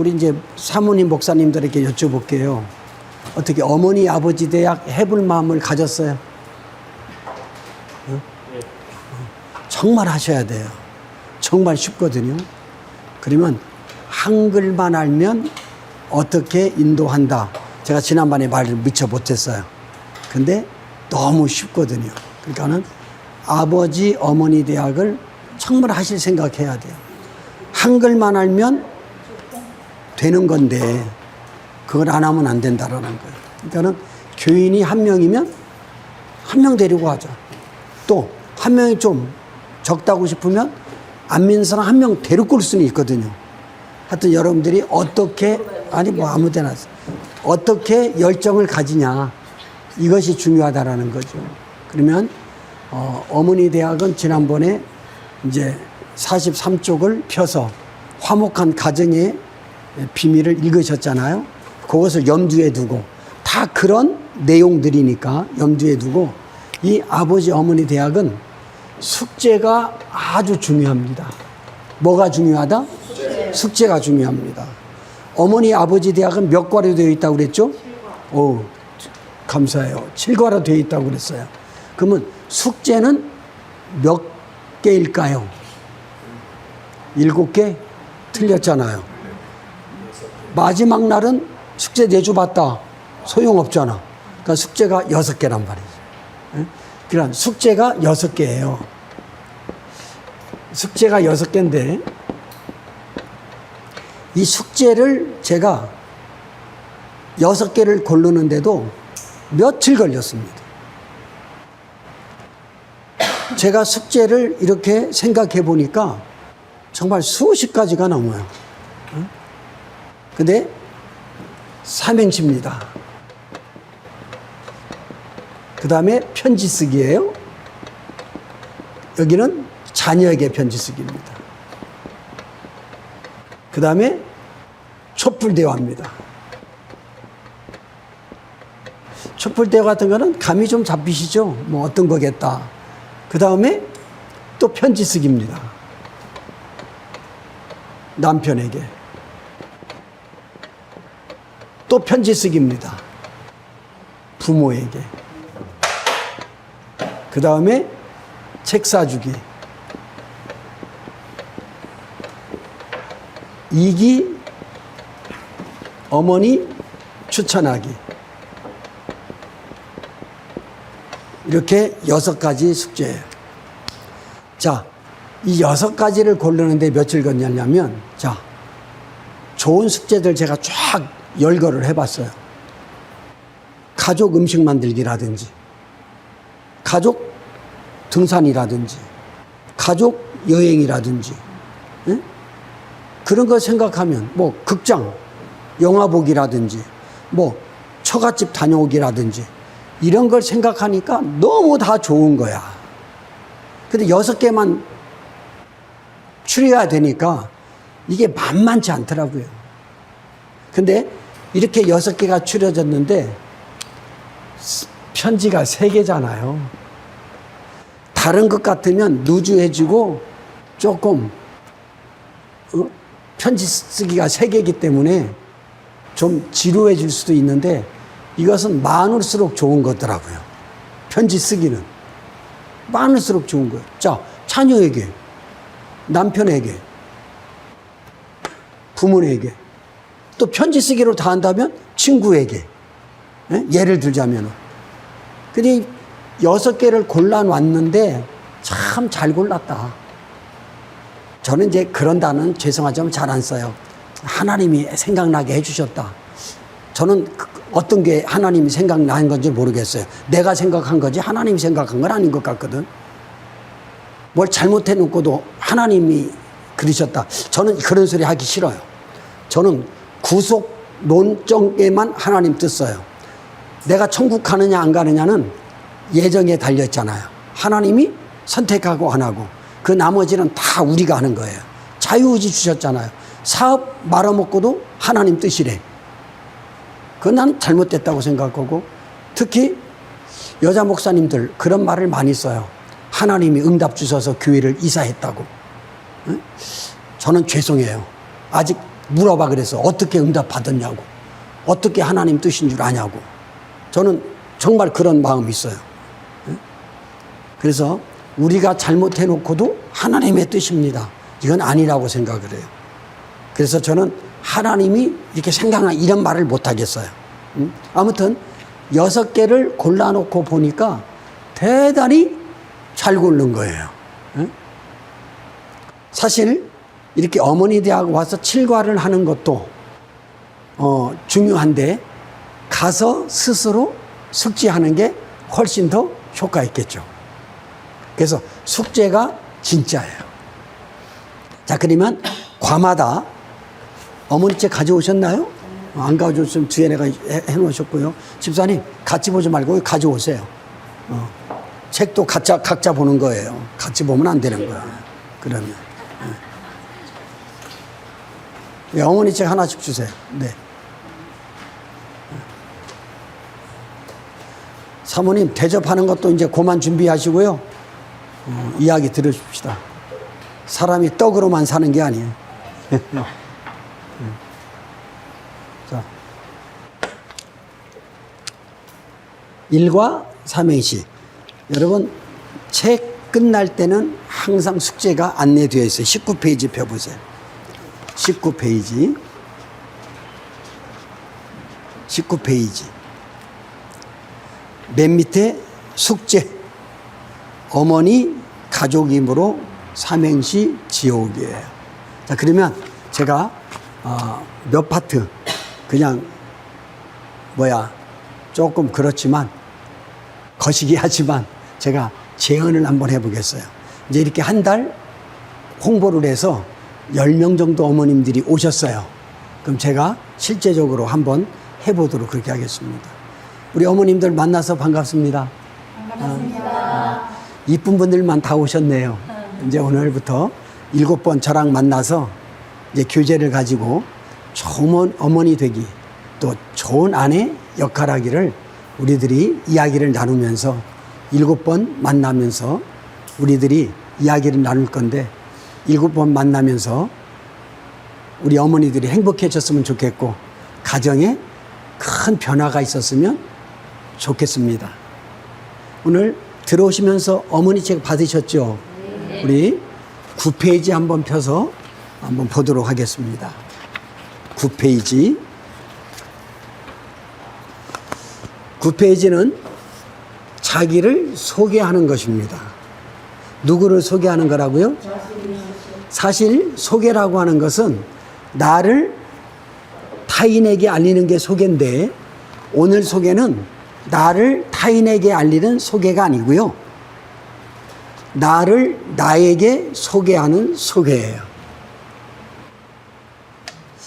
우리 이제 사모님 목사님들에게 여쭤볼게요. 어떻게 어머니 아버지 대학 해볼 마음을 가졌어요? 정말 하셔야 돼요. 정말 쉽거든요. 그러면 한글만 알면 어떻게 인도한다. 제가 지난번에 말을 미처 못했어요. 근데 너무 쉽거든요. 그러니까는 아버지 어머니 대학을 정말 하실 생각해야 돼요. 한글만 알면 되는 건데 그걸 안 하면 안 된다라는 거예요. 그러니까는 교인이 한 명이면 한 명 데리고 하자. 또 한 명이 좀 적다고 싶으면 안 믿는 사람 한 명 데리고 올 수는 있거든요. 하여튼 여러분들이 어떻게 아니 뭐 아무 데나 어떻게 열정을 가지냐 이것이 중요하다라는 거죠. 그러면 어머니 대학은 지난번에 이제 43쪽을 펴서 화목한 가정의 비밀을 읽으셨잖아요. 그것을 염두에 두고 다 그런 내용들이니까 염두에 두고 이 아버지 어머니 대학은 숙제가 아주 중요합니다. 뭐가 중요하다? 숙제가 중요합니다. 어머니 아버지 대학은 몇 과로 되어 있다고 그랬죠? 오, 감사해요. 7과로 되어 있다고 그랬어요. 그러면 숙제는 몇 개일까요? 7개? 틀렸잖아요. 마지막 날은 숙제 내줘봤다. 소용없잖아. 그러니까 숙제가 6개란 말이죠. 그러니까 숙제가 6개예요. 숙제가 6개인데 이 숙제를 제가 6개를 고르는데도 며칠 걸렸습니다. 제가 숙제를 이렇게 생각해 보니까 정말 수십 가지가 넘어요. 근데 삼행시입니다. 그 다음에 편지 쓰기예요. 여기는 자녀에게 편지 쓰기입니다. 그 다음에 촛불 대화입니다. 촛불 대화 같은 거는 감이 좀 잡히시죠? 뭐 어떤 거겠다. 그 다음에 또 편지 쓰기입니다. 남편에게. 또 편지 쓰기입니다. 부모에게. 그 다음에 책 사주기. 2기 어머니 추천하기. 이렇게 6가지 숙제예요. 자, 이 6가지를 고르는데 며칠 걸렸냐면, 자, 좋은 숙제들 제가 쫙 열거를 해봤어요. 가족 음식 만들기라든지, 가족 등산이라든지, 가족 여행이라든지, 응? 그런 거 생각하면, 뭐, 극장, 영화 보기라든지, 뭐, 처갓집 다녀오기라든지, 이런 걸 생각하니까 너무 다 좋은 거야. 근데 6개만 추려야 되니까 이게 만만치 않더라고요. 근데 이렇게 6개가 추려졌는데 편지가 3개잖아요. 다른 것 같으면 누주해지고 조금 편지 쓰기가 3개이기 때문에 좀 지루해질 수도 있는데 이것은 많을수록 좋은 거더라고요. 편지 쓰기는 많을수록 좋은 거예요. 자, 자녀에게, 남편에게, 부모에게, 또 편지 쓰기로 다 한다면 친구에게. 예를 들자면. 근데 6개를 골라놨는데 참 잘 골랐다. 저는 이제 그런 단어는 죄송하지만 잘 안 써요. 하나님이 생각나게 해주셨다. 저는 어떤 게 하나님이 생각나는 건지 모르겠어요. 내가 생각한 거지 하나님이 생각한 건 아닌 것 같거든. 뭘 잘못해 놓고도 하나님이 그러셨다. 저는 그런 소리 하기 싫어요. 저는 구속론정에만 하나님 뜻 써요. 내가 천국 가느냐 안 가느냐는 예정에 달렸잖아요. 하나님이 선택하고 안 하고 그 나머지는 다 우리가 하는 거예요. 자유의지 주셨잖아요. 사업 말아먹고도 하나님 뜻이래. 그건 나는 잘못됐다고 생각하고, 특히 여자 목사님들 그런 말을 많이 써요. 하나님이 응답 주셔서 교회를 이사했다고. 저는 죄송해요. 아직 물어봐 그래서 어떻게 응답 받았냐고, 어떻게 하나님 뜻인 줄 아냐고. 저는 정말 그런 마음이 있어요. 그래서 우리가 잘못해놓고도 하나님의 뜻입니다, 이건 아니라고 생각을 해요. 그래서 저는 하나님이 이렇게 생각나 이런 말을 못하겠어요. 아무튼 6개를 골라놓고 보니까 대단히 잘 고른 거예요. 사실 이렇게 어머니 대학 와서 7과를 하는 것도 중요한데 가서 스스로 숙지하는 게 훨씬 더 효과 있겠죠. 그래서 숙제가 진짜예요. 자, 그러면 과마다 어머니 책 가져오셨나요? 안 가져오시면 뒤에 내가 해놓으셨고요. 집사님 같이 보지 말고 가져오세요. 책도 각자 보는 거예요. 같이 보면 안 되는 거예요. 그러면 어머니 책 하나씩 주세요. 네. 사모님 대접하는 것도 이제 그만 준비하시고요. 이야기 들으십시다. 사람이 떡으로만 사는 게 아니에요. 자, 일과 삼행시. 여러분 책 끝날 때는 항상 숙제가 안내되어 있어요. 19페이지 펴보세요. 19페이지. 맨 밑에 숙제. 어머니 가족이므로 삼행시 지옥이에요. 자, 그러면 제가 몇 파트 그냥 조금 그렇지만 거시기 하지만 제가 재연을 한번 해보겠어요. 이제 이렇게 한 달 홍보를 해서 10명 정도 어머님들이 오셨어요. 그럼 제가 실제적으로 한번 해보도록 그렇게 하겠습니다. 우리 어머님들 만나서 반갑습니다. 반갑습니다. 이쁜 분들만 다 오셨네요. 이제 오늘부터 7번 저랑 만나서 이제 교제를 가지고 좋은 어머니 되기, 또 좋은 아내 역할하기를 우리들이 이야기를 나누면서 7번 만나면서 우리들이 이야기를 나눌 건데 7번 만나면서 우리 어머니들이 행복해졌으면 좋겠고 가정에 큰 변화가 있었으면 좋겠습니다. 오늘 들어오시면서 어머니 책 받으셨죠? 네. 우리 9페이지 한번 펴서 한번 보도록 하겠습니다. 9페이지. 9페이지는 자기를 소개하는 것입니다. 누구를 소개하는 거라고요? 사실 소개라고 하는 것은 나를 타인에게 알리는 게 소개인데 오늘 소개는 나를 타인에게 알리는 소개가 아니고요. 나를 나에게 소개하는 소개예요.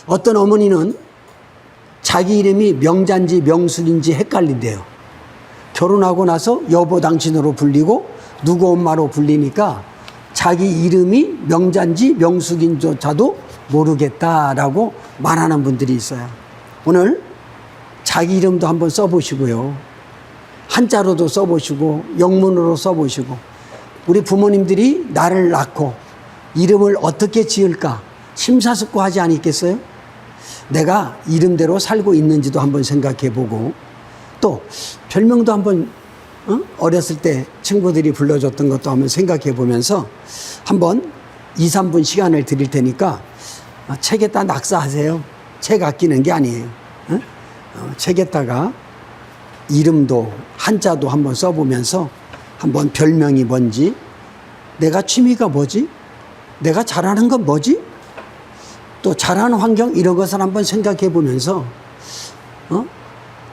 어떤 어머니는 자기 이름이 명자인지 명숙인지 헷갈린대요. 결혼하고 나서 여보 당신으로 불리고 누구 엄마로 불리니까 자기 이름이 명자인지 명숙인조차도 모르겠다라고 말하는 분들이 있어요. 오늘 자기 이름도 한번 써보시고요. 한자로도 써보시고 영문으로 써보시고 우리 부모님들이 나를 낳고 이름을 어떻게 지을까 심사숙고하지 않겠어요? 내가 이름대로 살고 있는지도 한번 생각해보고 또 별명도 한번 어렸을 때 친구들이 불러줬던 것도 한번 생각해보면서 한번 2, 3분 시간을 드릴 테니까 책에다 낙서하세요. 책 아끼는 게 아니에요. 책에다가 이름도 한자도 한번 써보면서 한번 별명이 뭔지, 내가 취미가 뭐지, 내가 잘하는 건 뭐지, 또 잘하는 환경 이런 것을 한번 생각해 보면서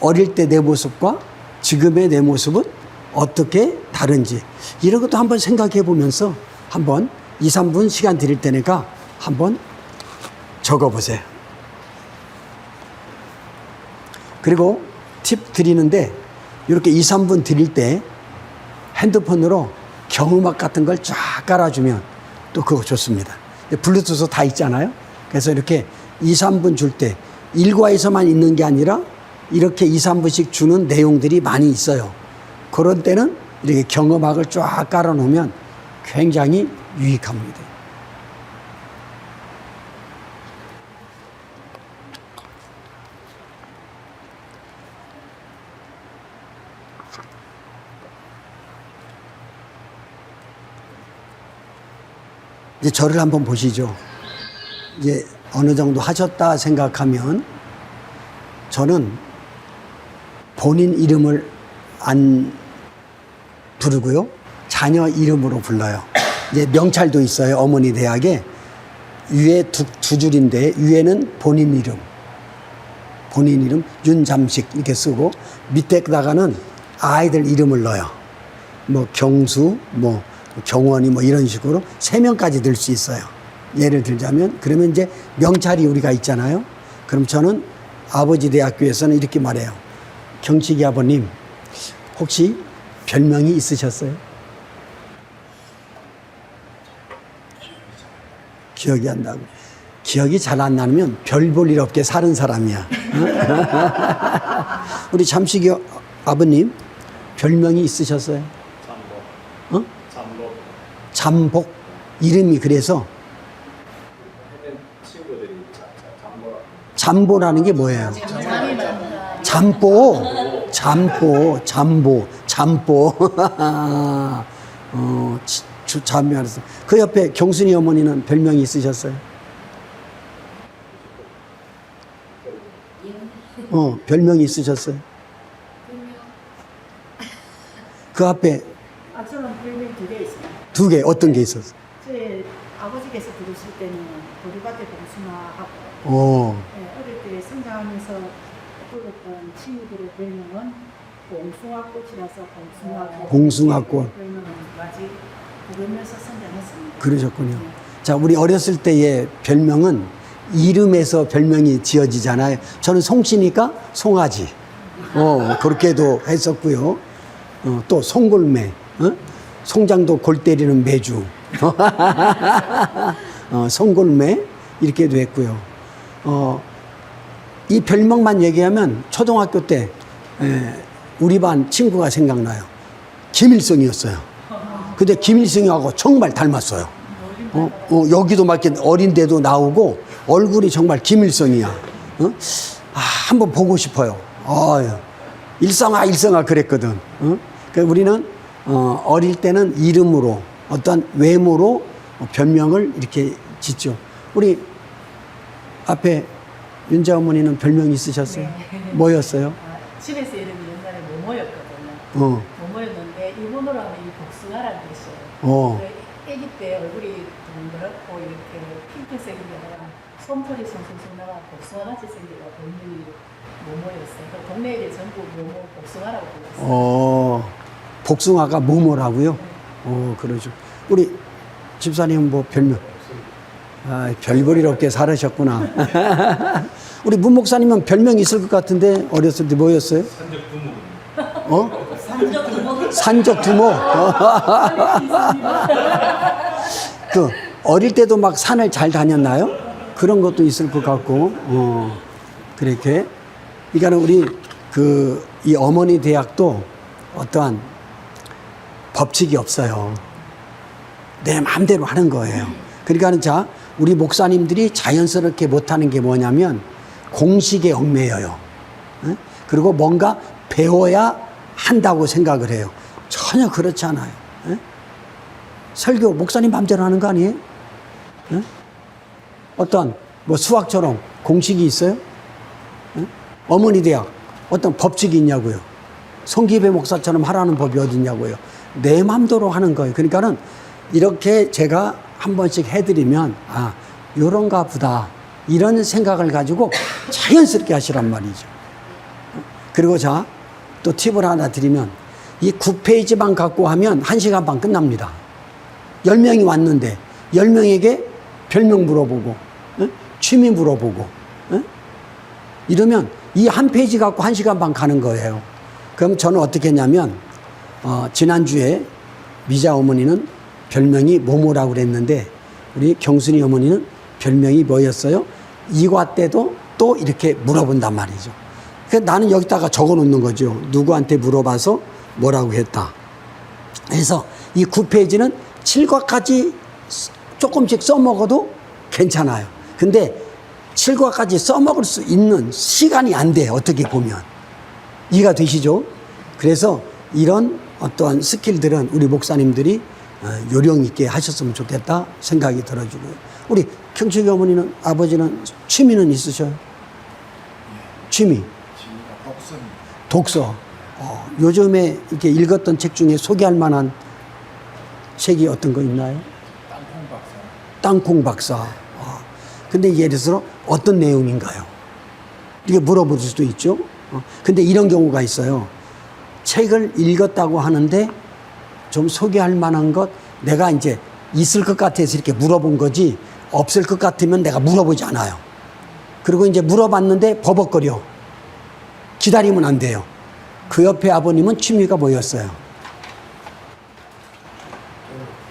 어릴 때 내 모습과 지금의 내 모습은 어떻게 다른지 이런 것도 한번 생각해 보면서 한번 2, 3분 시간 드릴 테니까 한번 적어 보세요. 그리고 팁 드리는데 이렇게 2, 3분 드릴 때 핸드폰으로 경음악 같은 걸 쫙 깔아주면 또 그거 좋습니다. 블루투스 다 있잖아요. 그래서 이렇게 2, 3분 줄 때 일과에서만 있는 게 아니라 이렇게 2, 3분씩 주는 내용들이 많이 있어요. 그런 때는 이렇게 경음악을 쫙 깔아놓으면 굉장히 유익합니다. 이제 저를 한번 보시죠. 이제 어느 정도 하셨다 생각하면 저는 본인 이름을 안 부르고요. 자녀 이름으로 불러요. 이제 명찰도 있어요. 어머니 대학에. 위에 두 줄인데 위에는 본인 이름 윤잠식 이렇게 쓰고 밑에다가는 아이들 이름을 넣어요. 뭐 경수, 뭐 경원이 뭐 이런 식으로 3명까지 들 수 있어요. 예를 들자면 그러면 이제 명찰이 우리가 있잖아요. 그럼 저는 아버지 대학교에서는 이렇게 말해요. 경식이 아버님 혹시 별명이 있으셨어요? 기억이 안 나고. 기억이 잘 안 나면 별 볼 일 없게 사는 사람이야. 우리 잠식이 아버님 별명이 있으셨어요? 잠복. 잠복. 잠복. 이름이 그래서 잠보라는 게 뭐예요? 잠보. 잠이 알았어. 그 옆에 경순이 어머니는 별명이 있으셨어요? 별명이 있으셨어요? 그 앞에 저는 별명이 2개 있어요. 2개 어떤 게 있었어요? 제 아버지께서 들으실 때는 보리밭에 봉숭아하고 네, 어릴 때 성장하면서 불렀던 친구들의 별명은 봉숭아꽃이라서 봉숭아꽃. 별명은 아직 부르면서 성장했습니다. 그러셨군요. 자, 우리 어렸을 때의 별명은 이름에서 별명이 지어지잖아요. 저는 송씨니까 송아지. 그렇게도 했었고요. 또 송골매. 송장도 골 때리는 매주. 송골매. 이렇게도 했고요. 이 별명만 얘기하면 초등학교 때 우리 반 친구가 생각나요. 김일성이었어요. 근데 김일성하고 정말 닮았어요. 여기도 막 이렇게 어린데도 나오고 얼굴이 정말 김일성이야. 한번 보고 싶어요. 일성아 그랬거든. 그러니까 우리는 어릴 때는 이름으로 어떤 외모로 별명을 이렇게 짓죠. 우리 앞에 윤자 어머니는 별명이 있으셨어요? 네. 뭐였어요? 집에서 이름이 옛날에 모모였거든요. 모모였는데 일본어로 하면 이 복숭아라는 뜻이에요. 아기 때 얼굴이 동그랗고 이렇게 핑크색이 아니라 솜털이 송송송 나가 복숭아같이 생겨가 본명이 모모였어요. 동네에 전부 모모 복숭아라고 불렀어요. 복숭아가 모모라고요? 그러죠. 우리 집사님은 뭐 별명? 별볼일 없게 살으셨구나. 우리 문 목사님은 별명이 있을 것 같은데 어렸을 때 뭐였어요? 산적두목. 그 어릴 때도 막 산을 잘 다녔나요? 그런 것도 있을 것 같고, 그렇게. 그러니까 우리 이 어머니 대학도 어떠한 법칙이 없어요. 내 마음대로 하는 거예요. 그러니까 자, 우리 목사님들이 자연스럽게 못하는 게 뭐냐면 공식에 얽매여요. 그리고 뭔가 배워야 한다고 생각을 해요. 전혀 그렇지 않아요. 설교 목사님 마음대로 하는 거 아니에요? 어떤 뭐 수학처럼 공식이 있어요? 어머니 대학 어떤 법칙이 있냐고요? 송기배 목사처럼 하라는 법이 어디 있냐고요? 내 마음대로 하는 거예요. 그러니까는 이렇게 제가 한 번씩 해드리면 요런가 보다 이런 생각을 가지고 자연스럽게 하시란 말이죠. 그리고 자, 또 팁을 하나 드리면 이 9페이지만 갖고 하면 1시간 반 끝납니다. 10명이 왔는데 10명에게 별명 물어보고 취미 물어보고 이러면 이 한 페이지 갖고 1시간 반 가는 거예요. 그럼 저는 어떻게 했냐면 지난주에 미자 어머니는 별명이 모모라고 그랬는데 우리 경순이 어머니는 별명이 뭐였어요? 이과 때도 또 이렇게 물어본단 말이죠. 그래서 나는 여기다가 적어 놓는 거죠. 누구한테 물어봐서 뭐라고 했다. 그래서 이 9페이지는 7과까지 조금씩 써먹어도 괜찮아요. 근데 7과까지 써먹을 수 있는 시간이 안 돼, 어떻게 보면. 이해가 되시죠? 그래서 이런 어떠한 스킬들은 우리 목사님들이 요령 있게 하셨으면 좋겠다 생각이 들어지고요. 우리 경식이 어머니는, 아버지는 취미는 있으셔요? 취미? 취미가 독서입니다. 독서. 요즘에 이렇게 읽었던 책 중에 소개할 만한 책이 어떤 거 있나요? 땅콩 박사. 땅콩 박사. 근데 예를 들어서 어떤 내용인가요? 이렇게 물어볼 수도 있죠. 근데 이런 경우가 있어요. 책을 읽었다고 하는데 좀 소개할 만한 것, 내가 이제 있을 것 같아서 이렇게 물어본 거지, 없을 것 같으면 내가 물어보지 않아요. 그리고 이제 물어봤는데 버벅거려. 기다리면 안 돼요. 그 옆에 아버님은 취미가 뭐였어요?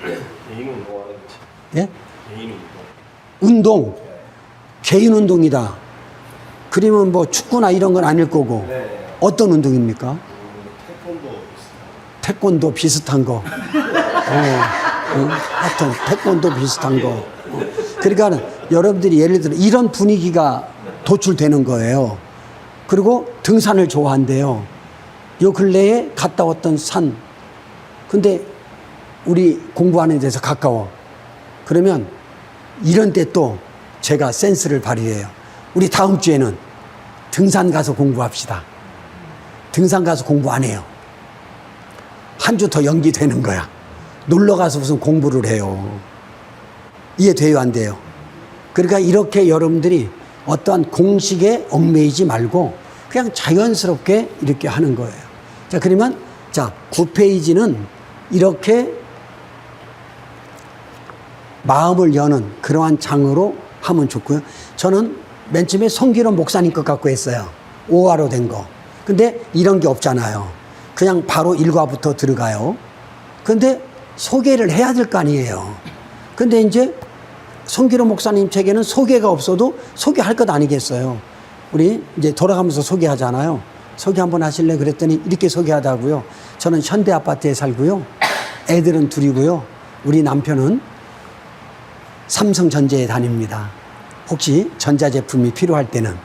개인 운동하는 책. 예? 개인 운동. 운동. 개인 운동이다. 그러면 뭐 축구나 이런 건 아닐 거고. 네. 어떤 운동입니까? 태권도 비슷한. 태권도 비슷한 거. 하여튼 태권도 비슷한 거. 그러니까 여러분들이 예를 들어 이런 분위기가 도출되는 거예요. 그리고 등산을 좋아한대요. 요 근래에 갔다 왔던 산. 근데 우리 공부하는 데서 가까워. 그러면 이런 때 또 제가 센스를 발휘해요. 우리 다음 주에는 등산 가서 공부합시다. 등산 가서 공부 안 해요. 한 주 더 연기되는 거야. 놀러 가서 무슨 공부를 해요. 이해돼요, 안 돼요? 그러니까 이렇게 여러분들이 어떠한 공식에 얽매이지 말고 그냥 자연스럽게 이렇게 하는 거예요. 자, 그러면 자, 9페이지는 이렇게 마음을 여는 그러한 장으로 하면 좋고요. 저는 맨 처음에 성기론 목사님 것 갖고 했어요. 5화로 된 거. 근데 이런 게 없잖아요. 그냥 바로 1화부터 들어가요. 근데 소개를 해야 될 거 아니에요. 근데 이제 성기론 목사님 책에는 소개가 없어도 소개할 것 아니겠어요. 우리 이제 돌아가면서 소개하잖아요. 소개 한번 하실래? 그랬더니 이렇게 소개하다고요. 저는 현대 아파트에 살고요. 애들은 둘이고요. 우리 남편은 삼성전자에 다닙니다. 혹시 전자제품이 필요할 때는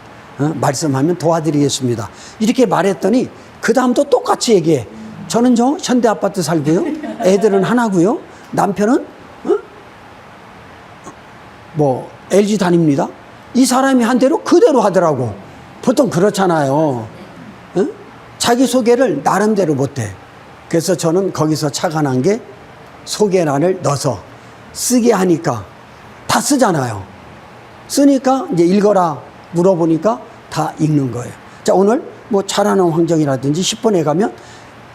말씀하면 도와드리겠습니다. 이렇게 말했더니 그 다음도 똑같이 얘기해. 저는 저 현대 아파트 살고요. 애들은 하나고요. 남편은 뭐 LG 다닙니다. 이 사람이 한 대로 그대로 하더라고. 보통 그렇잖아요. 자기소개를 나름대로 못해. 그래서 저는 거기서 착안한 게 소개란을 넣어서 쓰게 하니까 다 쓰잖아요. 쓰니까 이제 읽어라 물어보니까 다 읽는 거예요. 자, 오늘 뭐 잘하는 환경이라든지 10번에 가면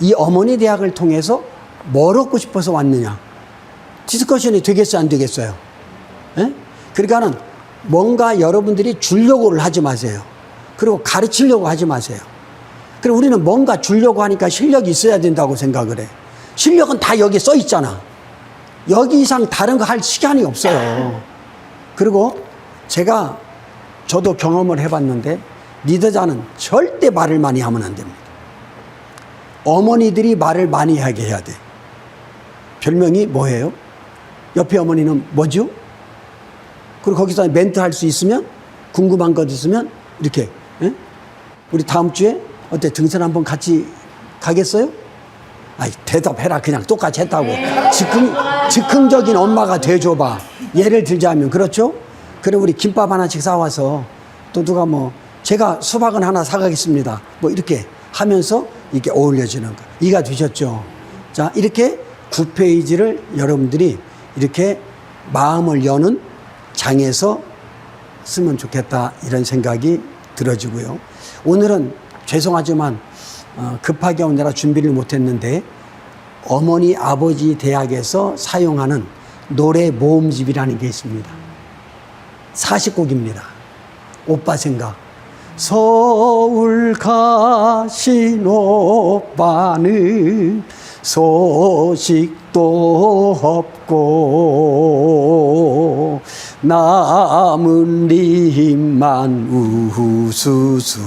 이 어머니 대학을 통해서 뭘 얻고 싶어서 왔느냐. 디스커션이 되겠어요, 안 되겠어요? 예? 그러니까는 뭔가 여러분들이 주려고를 하지 마세요. 그리고 가르치려고 하지 마세요. 그리고 우리는 뭔가 주려고 하니까 실력이 있어야 된다고 생각을 해. 실력은 다 여기 써 있잖아. 여기 이상 다른 거 할 시간이 없어요. 그리고 저도 경험을 해봤는데 리더자는 절대 말을 많이 하면 안 됩니다. 어머니들이 말을 많이 하게 해야 돼. 별명이 뭐예요? 옆에 어머니는 뭐죠? 그리고 거기서 멘트 할 수 있으면 궁금한 것 있으면 이렇게 우리 다음 주에 어때 등산 한번 같이 가겠어요? 아이 대답해라. 그냥 똑같이 했다고. 즉흥적인 엄마가 돼줘봐. 예를 들자면 그렇죠? 그래 우리 김밥 하나씩 사와서 또 누가 뭐 제가 수박은 하나 사가겠습니다. 뭐 이렇게 하면서 이렇게 어울려지는 거. 이해가 되셨죠? 자, 이렇게 9페이지를 여러분들이 이렇게 마음을 여는 장에서 쓰면 좋겠다 이런 생각이 들어지고요. 오늘은 죄송하지만 급하게 오느라 준비를 못했는데 어머니 아버지 대학에서 사용하는 노래 모음집이라는 게 있습니다. 40곡입니다. 오빠 생각. 서울 가신 오빠는 소식도 없고 남은 님만 우수수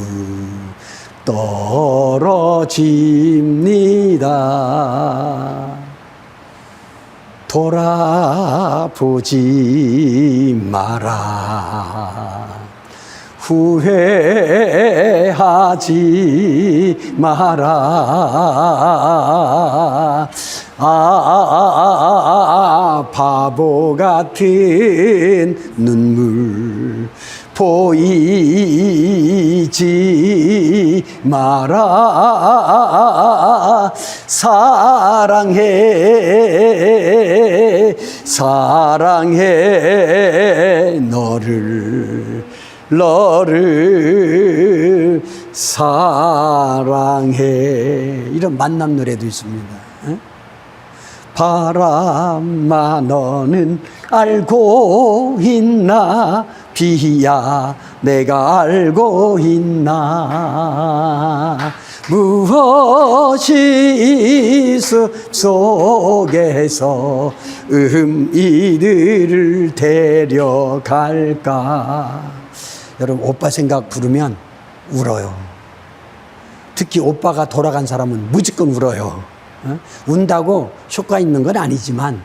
떨어집니다. 돌아보지 마라. 후회하지 마라. 바보 같은 눈물 보이지 마라. 사랑해 사랑해 너를 사랑해. 이런 만남 노래도 있습니다. 바람아 너는 알고 있나 비야 내가 알고 있나 무엇이 숲속에서 이들을 데려갈까. 여러분 오빠 생각 부르면 울어요. 특히 오빠가 돌아간 사람은 무조건 울어요. 운다고 효과 있는 건 아니지만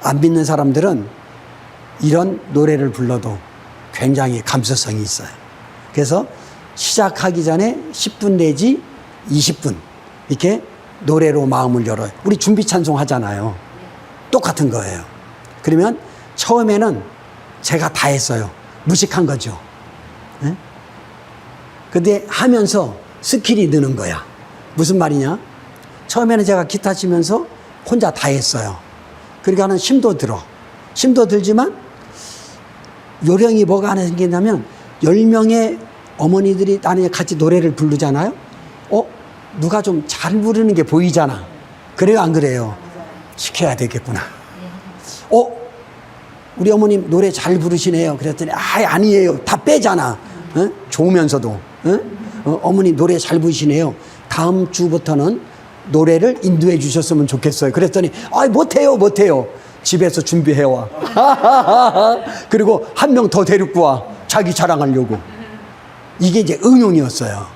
안 믿는 사람들은 이런 노래를 불러도 굉장히 감수성이 있어요. 그래서 시작하기 전에 10분 내지 20분 이렇게 노래로 마음을 열어요. 우리 준비 찬송 하잖아요. 똑같은 거예요. 그러면 처음에는 제가 다 했어요. 무식한 거죠. 근데 하면서 스킬이 느는 거야. 무슨 말이냐? 처음에는 제가 기타 치면서 혼자 다 했어요. 그러니까는 힘도 들어. 힘도 들지만 요령이 뭐가 하나 생기냐면 10명의 어머니들이 나는 같이 노래를 부르잖아요. 누가 좀 잘 부르는 게 보이잖아. 그래요, 안 그래요? 시켜야 되겠구나. 우리 어머님 노래 잘 부르시네요. 그랬더니 아니에요. 다 빼잖아. 좋으면서도. 어머니 노래 잘 부르시네요. 다음 주부터는 노래를 인도해 주셨으면 좋겠어요. 그랬더니 못해요. 집에서 준비해와. 그리고 한 명 더 데리고 와. 자기 자랑하려고. 이게 이제 응용이었어요.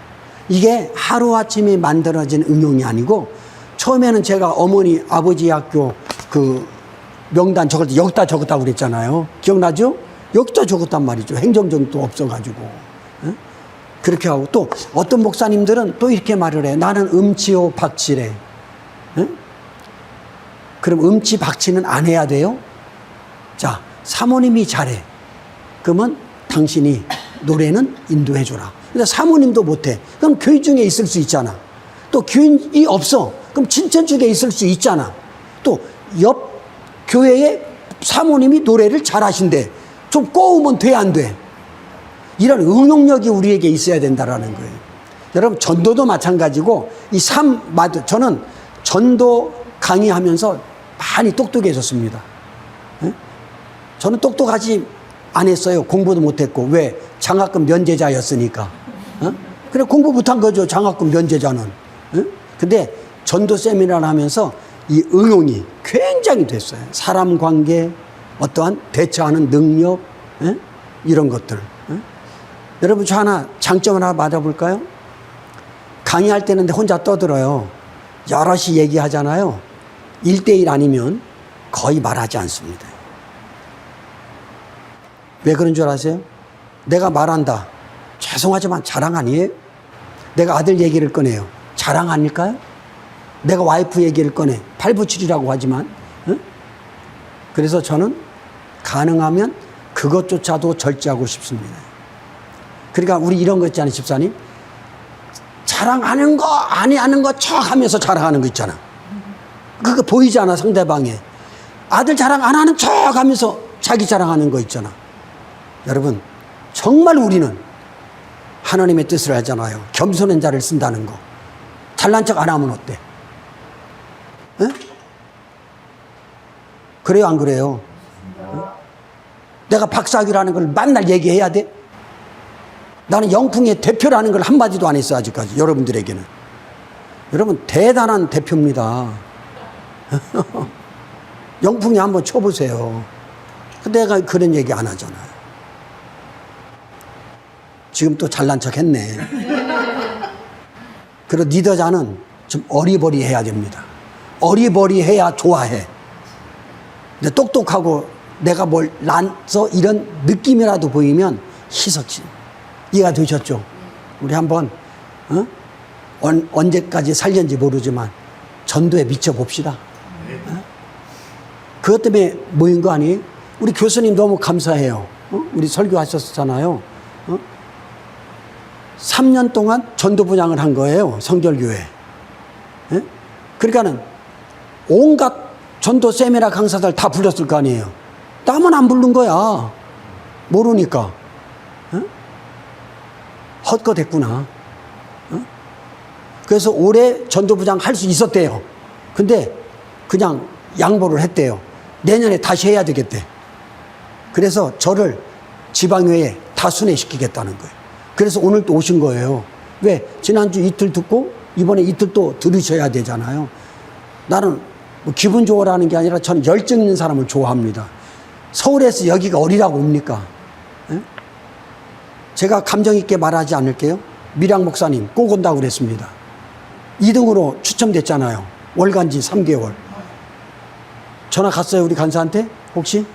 이게 하루아침에 만들어진 응용이 아니고 처음에는 제가 어머니 아버지 학교 그 명단 적을 때 여기다 적었다고 그랬잖아요. 기억나죠? 여기다 적었단 말이죠. 행정정도 없어가지고. 그렇게 하고 또 어떤 목사님들은 또 이렇게 말을 해요. 나는 음치요 박치래. 그럼 음치 박치는 안 해야 돼요? 자, 사모님이 잘해. 그러면 당신이 노래는 인도해 줘라. 근데 사모님도 못해. 그럼 교인 중에 있을 수 있잖아. 또 교인이 없어. 그럼 친천 중에 있을 수 있잖아. 또 옆 교회에 사모님이 노래를 잘하신대. 좀 꼬우면 돼, 안 돼? 이런 응용력이 우리에게 있어야 된다라는 거예요. 여러분 전도도 마찬가지고 저는 전도 강의하면서 많이 똑똑해졌습니다. 저는 똑똑하지 않았어요. 공부도 못했고. 왜? 장학금 면제자였으니까. 그래 공부 못한 거죠. 장학금 면제자는. 근데 전도 세미나를 하면서 이 응용이 굉장히 됐어요. 사람 관계, 어떠한 대처하는 능력, 이런 것들. 여러분 저 하나 장점 하나 맞아볼까요? 강의할 때는 혼자 떠들어요. 여럿이 얘기하잖아요. 1대1 아니면 거의 말하지 않습니다. 왜 그런 줄 아세요? 내가 말한다. 죄송하지만 자랑 아니에요? 내가 아들 얘기를 꺼내요. 자랑 아닐까요? 내가 와이프 얘기를 꺼내. 팔부칠이라고 하지만. 그래서 저는 가능하면 그것조차도 절제하고 싶습니다. 그러니까 우리 이런 거 있잖아요, 집사님. 자랑하는 거, 아니 하는 거 척 하면서 자랑하는 거 있잖아. 그거 보이잖아, 상대방에. 아들 자랑 안 하는 척 하면서 자기 자랑하는 거 있잖아. 여러분, 정말 우리는 하나님의 뜻을 하잖아요. 겸손한 자를 쓴다는 거. 잘난 척 안 하면 어때? 에? 그래요, 안 그래요? 내가 박사학위라는 걸 맨날 얘기해야 돼? 나는 영풍의 대표라는 걸 한마디도 안 했어, 아직까지. 여러분들에게는. 여러분, 대단한 대표입니다. 영풍이 한번 쳐보세요. 내가 그런 얘기 안 하잖아요. 지금 또 잘난 척 했네. 그리고 리더자는 좀 어리버리해야 됩니다. 어리버리해야 좋아해. 근데 똑똑하고 내가 뭘 난서 이런 느낌이라도 보이면 희석시. 이해가 되셨죠? 우리 한번 언제까지 살는지 모르지만 전도에 미쳐봅시다. 그것 때문에 모인 거 아니에요? 우리 교수님 너무 감사해요. 우리 설교하셨잖아요. 3년 동안 전도 분양을 한 거예요. 성결교회. 그러니까는 온갖 전도 세미나 강사들 다 불렀을 거 아니에요. 나만 안 부른 거야. 모르니까. 헛것했구나. 그래서 올해 전도부장 할 수 있었대요. 근데 그냥 양보를 했대요. 내년에 다시 해야 되겠대. 그래서 저를 지방회에 다 순회시키겠다는 거예요. 그래서 오늘 또 오신 거예요. 왜? 지난주 이틀 듣고 이번에 이틀 또 들으셔야 되잖아요. 나는 뭐 기분 좋으라는 게 아니라 저는 열정 있는 사람을 좋아합니다. 서울에서 여기가 어디라고 옵니까? 에? 제가 감정 있게 말하지 않을게요. 미량 목사님 꼭 온다고 그랬습니다. 2등으로 추첨됐잖아요. 월간지 3개월. 전화 갔어요, 우리 간사한테? 혹시?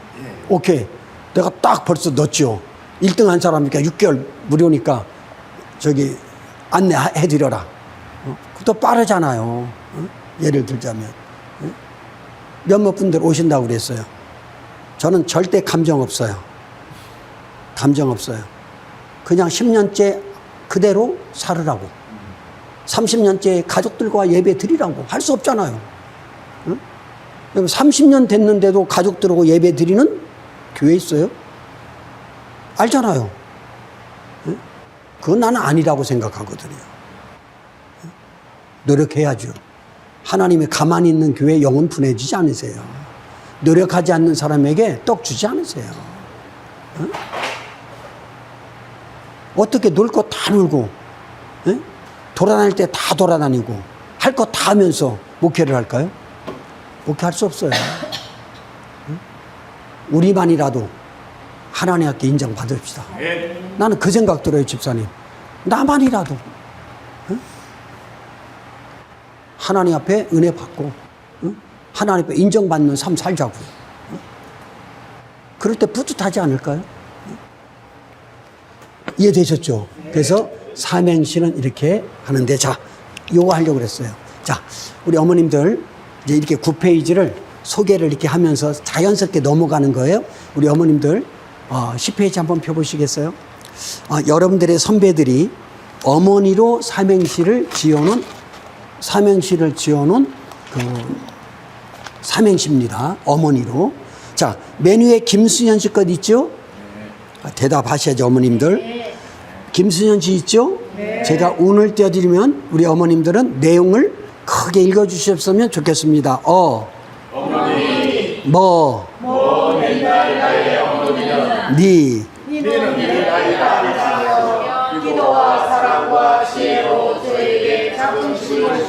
오케이. 내가 딱 벌써 넣었죠. 1등 한 사람이니까 6개월 무료니까 저기 안내해드려라. 그것도 빠르잖아요. 예를 들자면. 몇몇 분들 오신다고 그랬어요. 저는 절대 감정 없어요. 감정 없어요. 그냥 10년째 그대로 살으라고. 30년째 가족들과 예배 드리라고. 할 수 없잖아요. 30년 됐는데도 가족들하고 예배 드리는 교회 있어요? 알잖아요. 그건 나는 아니라고 생각하거든요. 노력해야죠. 하나님이 가만히 있는 교회 영혼 분해지지 않으세요. 노력하지 않는 사람에게 떡 주지 않으세요. 어떻게 놀 거 다 놀고, 돌아다닐 때 다 돌아다니고, 할 거 다 하면서 목회를 할까요? 목회할 수 없어요. 우리만이라도 하나님 앞에 인정받읍시다. 나는 그 생각 들어요, 집사님. 나만이라도 하나님 앞에 은혜 받고 하나님 앞에 인정받는 삶 살자고요. 그럴 때 뿌듯하지 않을까요? 이해되셨죠? 그래서 삼행시는 이렇게 하는데, 자, 요거 하려고 그랬어요. 자, 우리 어머님들 이제 이렇게 9페이지를 소개를 이렇게 하면서 자연스럽게 넘어가는 거예요. 우리 어머님들 10페이지 한번 펴보시겠어요? 여러분들의 선배들이 어머니로 삼행시를 지어놓은 그 삼행시입니다. 어머니로. 자, 메뉴에 김수현 씨 것 있죠? 대답하셔야죠, 어머님들. 김수현 씨 있죠? 제가 운을 띄워드리면 우리 어머님들은 내용을 크게 읽어주셨으면 좋겠습니다. 어머니. 뭐. 니. 기도와 사랑과 지혜로 저에게 자긍심을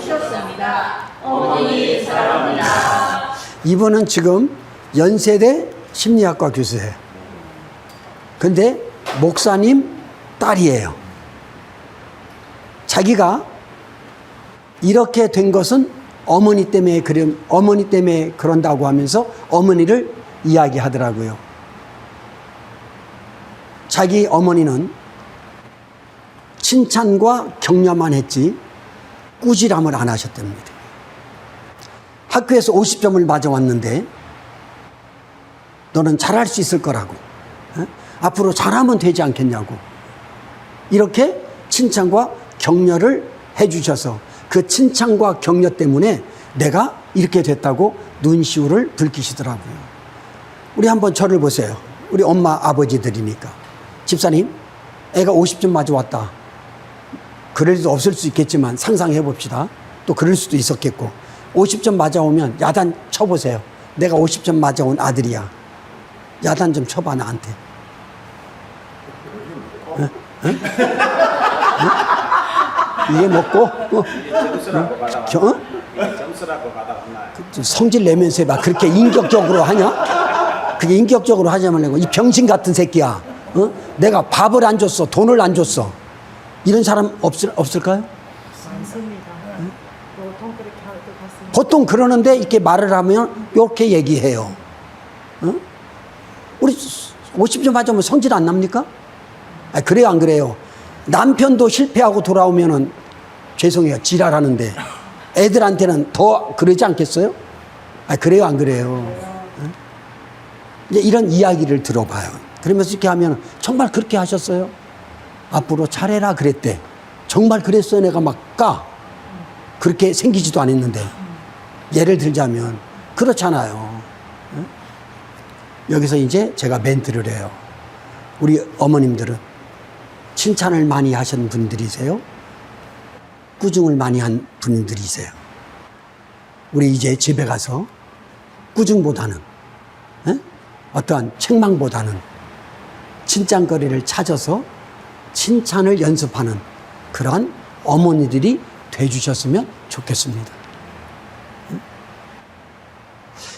주셨습니다. 어머니 사랑합니다. 이분은 지금 연세대 심리학과 교수예요. 근데 목사님 딸이에요. 자기가 이렇게 된 것은 어머니 때문에 그런다고 하면서 어머니를 이야기하더라고요. 자기 어머니는 칭찬과 격려만 했지 꾸지람을 안 하셨답니다. 학교에서 50점을 맞아왔는데 너는 잘할 수 있을 거라고, 앞으로 잘하면 되지 않겠냐고, 이렇게 칭찬과 격려를 해주셔서 그 칭찬과 격려 때문에 내가 이렇게 됐다고 눈시울을 붉히시더라고요. 우리 한번 저를 보세요. 우리 엄마 아버지들이니까. 집사님, 애가 50점 맞아왔다. 그럴 수도 없을 수 있겠지만 상상해 봅시다. 또 그럴 수도 있었겠고, 50점 맞아오면 야단 쳐보세요. 내가 50점 맞아온 아들이야. 야단 좀 쳐봐, 나한테. 이게 먹고 점수라고 받아갔나요? 성질 내면서 해봐. 그렇게 인격적으로 하냐? 그게 인격적으로 하자면 이 병신 같은 새끼야. 내가 밥을 안 줬어, 돈을 안 줬어. 이런 사람 없을까요? 많습니다. 보통 그렇게 할 것 같습니다. 보통 그러는데 이렇게 말을 하면 이렇게 얘기해요. 우리 50점 맞으면 성질 안 납니까? 아, 그래요, 안 그래요? 남편도 실패하고 돌아오면은 죄송해요, 지랄하는데 애들한테는 더 그러지 않겠어요? 아, 그래요, 안 그래요? 이제 이런 이야기를 들어봐요. 그러면서 이렇게 하면 정말 그렇게 하셨어요? 앞으로 잘해라 그랬대. 정말 그랬어요? 내가 막 그렇게 생기지도 않았는데. 예를 들자면 그렇잖아요. 여기서 이제 제가 멘트를 해요. 우리 어머님들은 칭찬을 많이 하신 분들이세요? 꾸중을 많이 한 분들이세요? 우리 이제 집에 가서 꾸중보다는 어떠한 책망보다는 칭찬거리를 찾아서 칭찬을 연습하는 그러한 어머니들이 돼주셨으면 좋겠습니다.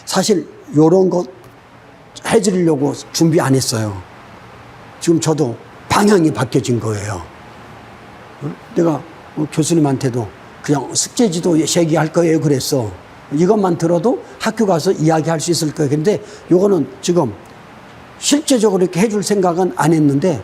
사실 이런 거 해드리려고 준비 안 했어요. 지금 저도 방향이 바뀌어진 거예요. 내가 교수님한테도 그냥 숙제지도 얘기할 거예요 그랬어. 이것만 들어도 학교 가서 이야기할 수 있을 거예요. 근데 요거는 지금 실제적으로 이렇게 해줄 생각은 안 했는데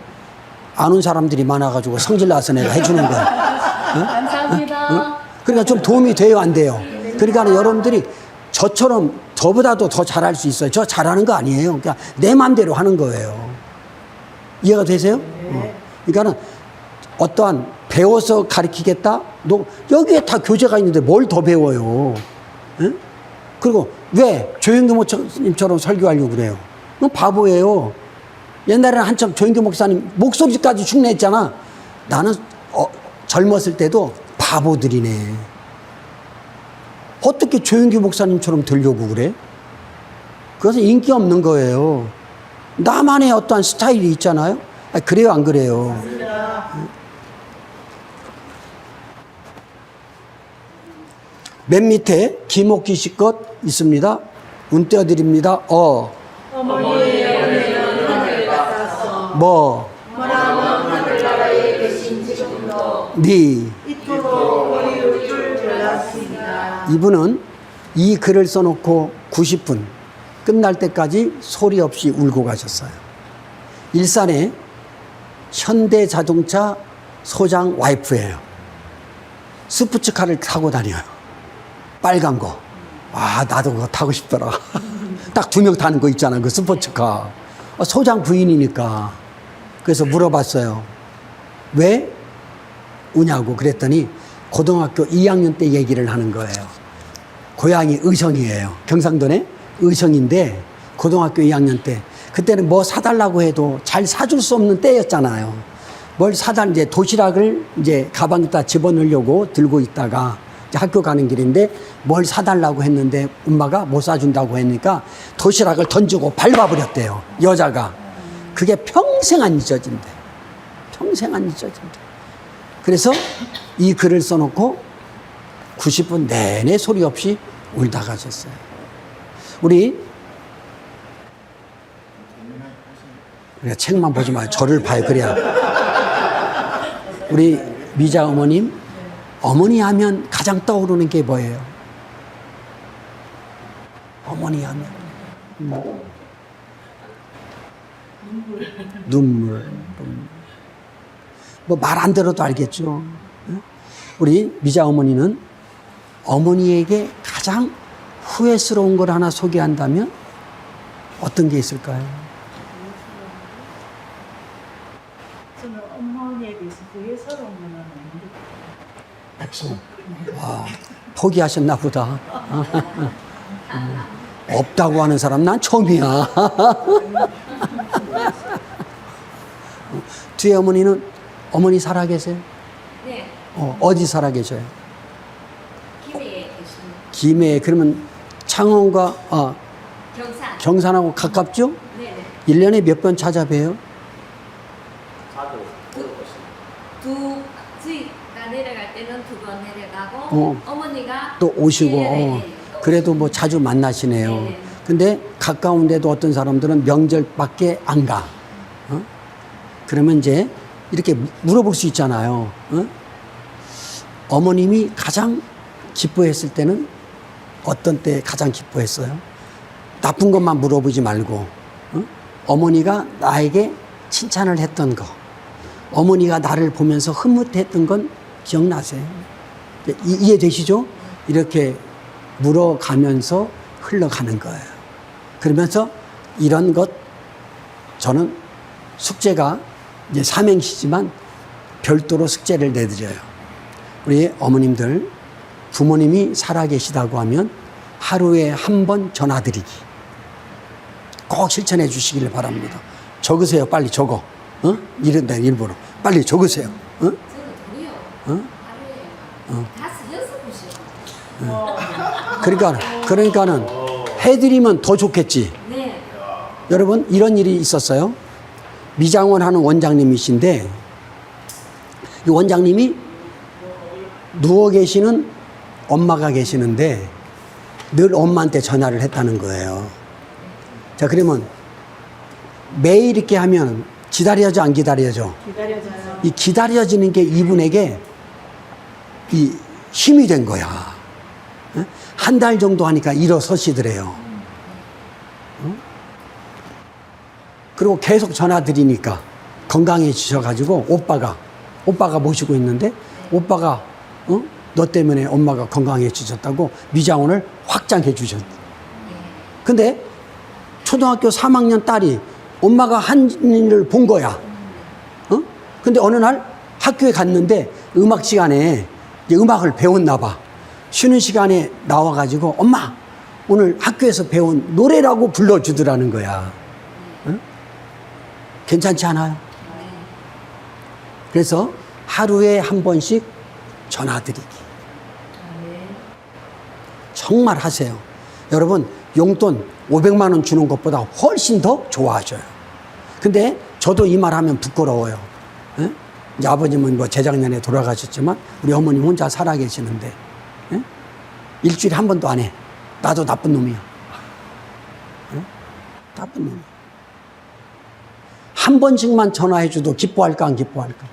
아는 사람들이 많아가지고 성질 나서 내가 해주는 거예요. 감사합니다. 그러니까 좀 도움이 돼요, 안 돼요? 그러니까 여러분들이 저처럼 저보다도 더 잘할 수 있어요. 저 잘하는 거 아니에요. 그러니까 내 마음대로 하는 거예요. 이해가 되세요? 그러니까는 어떠한 배워서 가르치겠다? 너 여기에 다 교재가 있는데 뭘 더 배워요? 에? 그리고 왜 조영규 목사님처럼 설교하려고 그래요? 너 바보예요. 옛날에는 한참 조영규 목사님 목소리까지 흉내했잖아. 나는 젊었을 때도 바보들이네. 어떻게 조영규 목사님처럼 되려고 그래? 그것은 인기 없는 거예요. 나만의 어떠한 스타일이 있잖아요. 아니, 그래요, 안 그래요? 맨 밑에 김옥기 씨 것 있습니다. 운 떼어드립니다. 뭐 하늘나라에 계신 지금도 니 이토록 어려울 줄 몰랐습니다. 이분은 이 글을 써놓고 90분 끝날 때까지 소리 없이 울고 가셨어요. 일산에 현대자동차 소장 와이프예요. 스포츠카를 타고 다녀요. 빨간 거. 아, 나도 그거 타고 싶더라. 딱 2명 타는 거 있잖아, 그 스포츠카. 소장 부인이니까. 그래서 물어봤어요. 왜 우냐고 그랬더니 고등학교 2학년 때 얘기를 하는 거예요. 고향이 의성이에요. 경상도네 의성인데 고등학교 2학년 때 그때는 뭐 사달라고 해도 잘 사줄 수 없는 때였잖아요. 뭘 이제 도시락을 이제 가방에다 집어넣으려고 들고 있다가 이제 학교 가는 길인데 뭘 사달라고 했는데 엄마가 못 사준다고 하니까 도시락을 던지고 밟아버렸대요. 여자가. 그게 평생 안 잊어진대. 평생 안 잊어진대. 그래서 이 글을 써놓고 90분 내내 소리 없이 울다 가셨어요. 우리 책만 보지 마요. 저를 봐요. 그래야. 우리 미자 어머님, 어머니 하면 가장 떠오르는 게 뭐예요? 어머니 하면 눈물. 뭐 말 안 들어도 알겠죠. 우리 미자 어머니는 어머니에게 가장 후회스러운 걸 하나 소개한다면 어떤 게 있을까요? 저는 어머니에 대해서 후회스러운 건 없는데. 와, 포기하셨나 보다. 없다고 하는 사람 난 처음이야. 뒤에 어머니는 어머니 살아계세요? 네, 어디 살아계셔요? 김해에 계십니다. 김해. 그러면 창원과 경산. 경산하고 가깝죠? 네네. 1년에 몇 번 찾아봬요? 저희가 내려갈 때는 2번 내려가고 어머니가 또 오시고 1년에 그래도 뭐 자주 만나시네요. 네네. 근데 가까운데도 어떤 사람들은 명절밖에 안 가. 그러면 이제 이렇게 물어볼 수 있잖아요. 어머님이 가장 기뻐했을 때는 어떤 때 가장 기뻐했어요? 나쁜 것만 물어보지 말고 어머니가 나에게 칭찬을 했던 거, 어머니가 나를 보면서 흐뭇했던 건 기억나세요? 이해되시죠? 이렇게 물어가면서 흘러가는 거예요. 그러면서 이런 것 저는 숙제가 이제 삼행시지만 별도로 숙제를 내드려요. 우리 어머님들 부모님이 살아계시다고 하면 하루에 한 번 전화드리기 꼭 실천해 주시길 바랍니다. 적으세요. 빨리 적어. 어? 이런다 일부러. 빨리 적으세요. 어? 저는 도리요. 어? 하루에 5-6번씩. 그러니까는 해드리면 더 좋겠지. 네. 여러분 이런 일이 있었어요. 미장원 하는 원장님이신데 이 원장님이 누워 계시는 엄마가 계시는데 늘 엄마한테 전화를 했다는 거예요. 자, 그러면 매일 이렇게 하면 기다려져 안 기다려져? 기다려져요. 이 기다려지는 게 이분에게 이 힘이 된 거야. 한 달 정도 하니까 일어서시더래요. 그리고 계속 전화 드리니까 건강해지셔가지고 오빠가 모시고 있는데 오빠가 너 때문에 엄마가 건강해지셨다고 미장원을 확장해 주셨대. 근데 초등학교 3학년 딸이 엄마가 한 일을 본 거야. 근데 어느 날 학교에 갔는데 음악 시간에 이제 음악을 배웠나 봐. 쉬는 시간에 나와가지고 엄마 오늘 학교에서 배운 노래라고 불러주더라는 거야. 괜찮지 않아요? 그래서 하루에 한 번씩 전화드리기. 정말 하세요. 여러분 용돈 500만 원 주는 것보다 훨씬 더 좋아져요. 근데 저도 이 말 하면 부끄러워요. 에? 이제 아버님은 뭐 재작년에 돌아가셨지만 우리 어머님 혼자 살아 계시는데 에? 일주일에 한 번도 안 해. 나도 나쁜 놈이야. 에? 나쁜 놈이야. 한 번씩만 전화해줘도 기뻐할까 안 기뻐할까?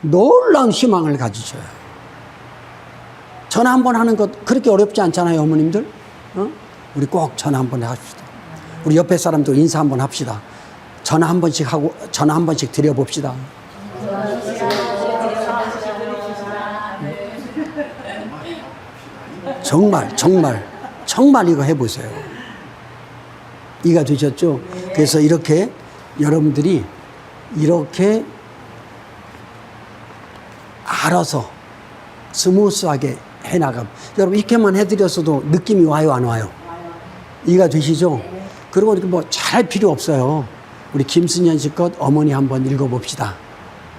놀라운 희망을 가지셔요. 전화 한 번 하는 것 그렇게 어렵지 않잖아요, 어머님들. 우리 꼭 전화 한 번 합시다. 우리 옆에 사람도 인사 한 번 합시다. 전화 한 번씩 하고 전화 한 번씩 드려봅시다. 정말 이거 해보세요. 이해가 되셨죠? 그래서 이렇게 여러분들이 이렇게 알아서 스무스하게 해나가. 여러분 이렇게만 해드렸어도 느낌이 와요, 안 와요? 이해가 되시죠? 그리고 이렇게 뭐 잘 필요 없어요. 우리 김순현 씨 것 어머니 한번 읽어봅시다.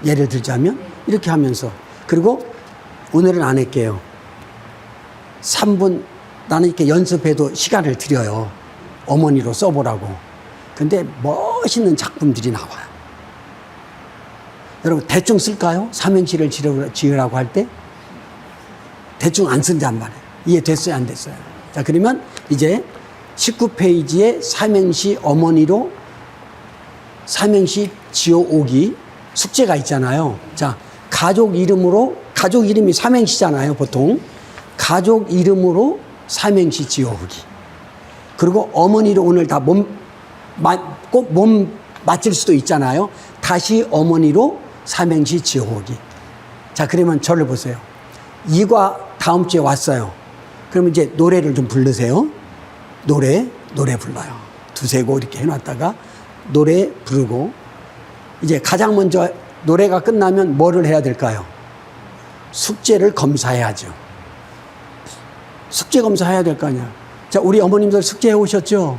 예를 들자면 이렇게 하면서. 그리고 오늘은 안 할게요. 3분 나는 이렇게 연습해도 시간을 드려요. 어머니로 써보라고. 근데 멋있는 작품들이 나와요. 여러분 대충 쓸까요? 삼행시를 지으라고 할 때 대충 안 쓴단 말이에요. 이해됐어요, 안 됐어요? 자, 그러면 이제 19페이지에 삼행시 어머니로 삼행시 지어오기 숙제가 있잖아요. 자, 가족 이름이 삼행시잖아요, 보통. 가족 이름으로 삼행시 지어오기. 그리고 어머니로 오늘 다 꼭 몸 맞출 수도 있잖아요. 다시 어머니로 삼행시 지어오기. 자, 그러면 저를 보세요. 이과 다음 주에 왔어요. 그러면 이제 노래를 좀 부르세요. 노래 불러요. 두세 곡 이렇게 해놨다가 노래 부르고 이제 가장 먼저 노래가 끝나면 뭐를 해야 될까요? 숙제를 검사해야죠. 숙제 검사해야 될 거 아니야. 자, 우리 어머님들 숙제해 오셨죠?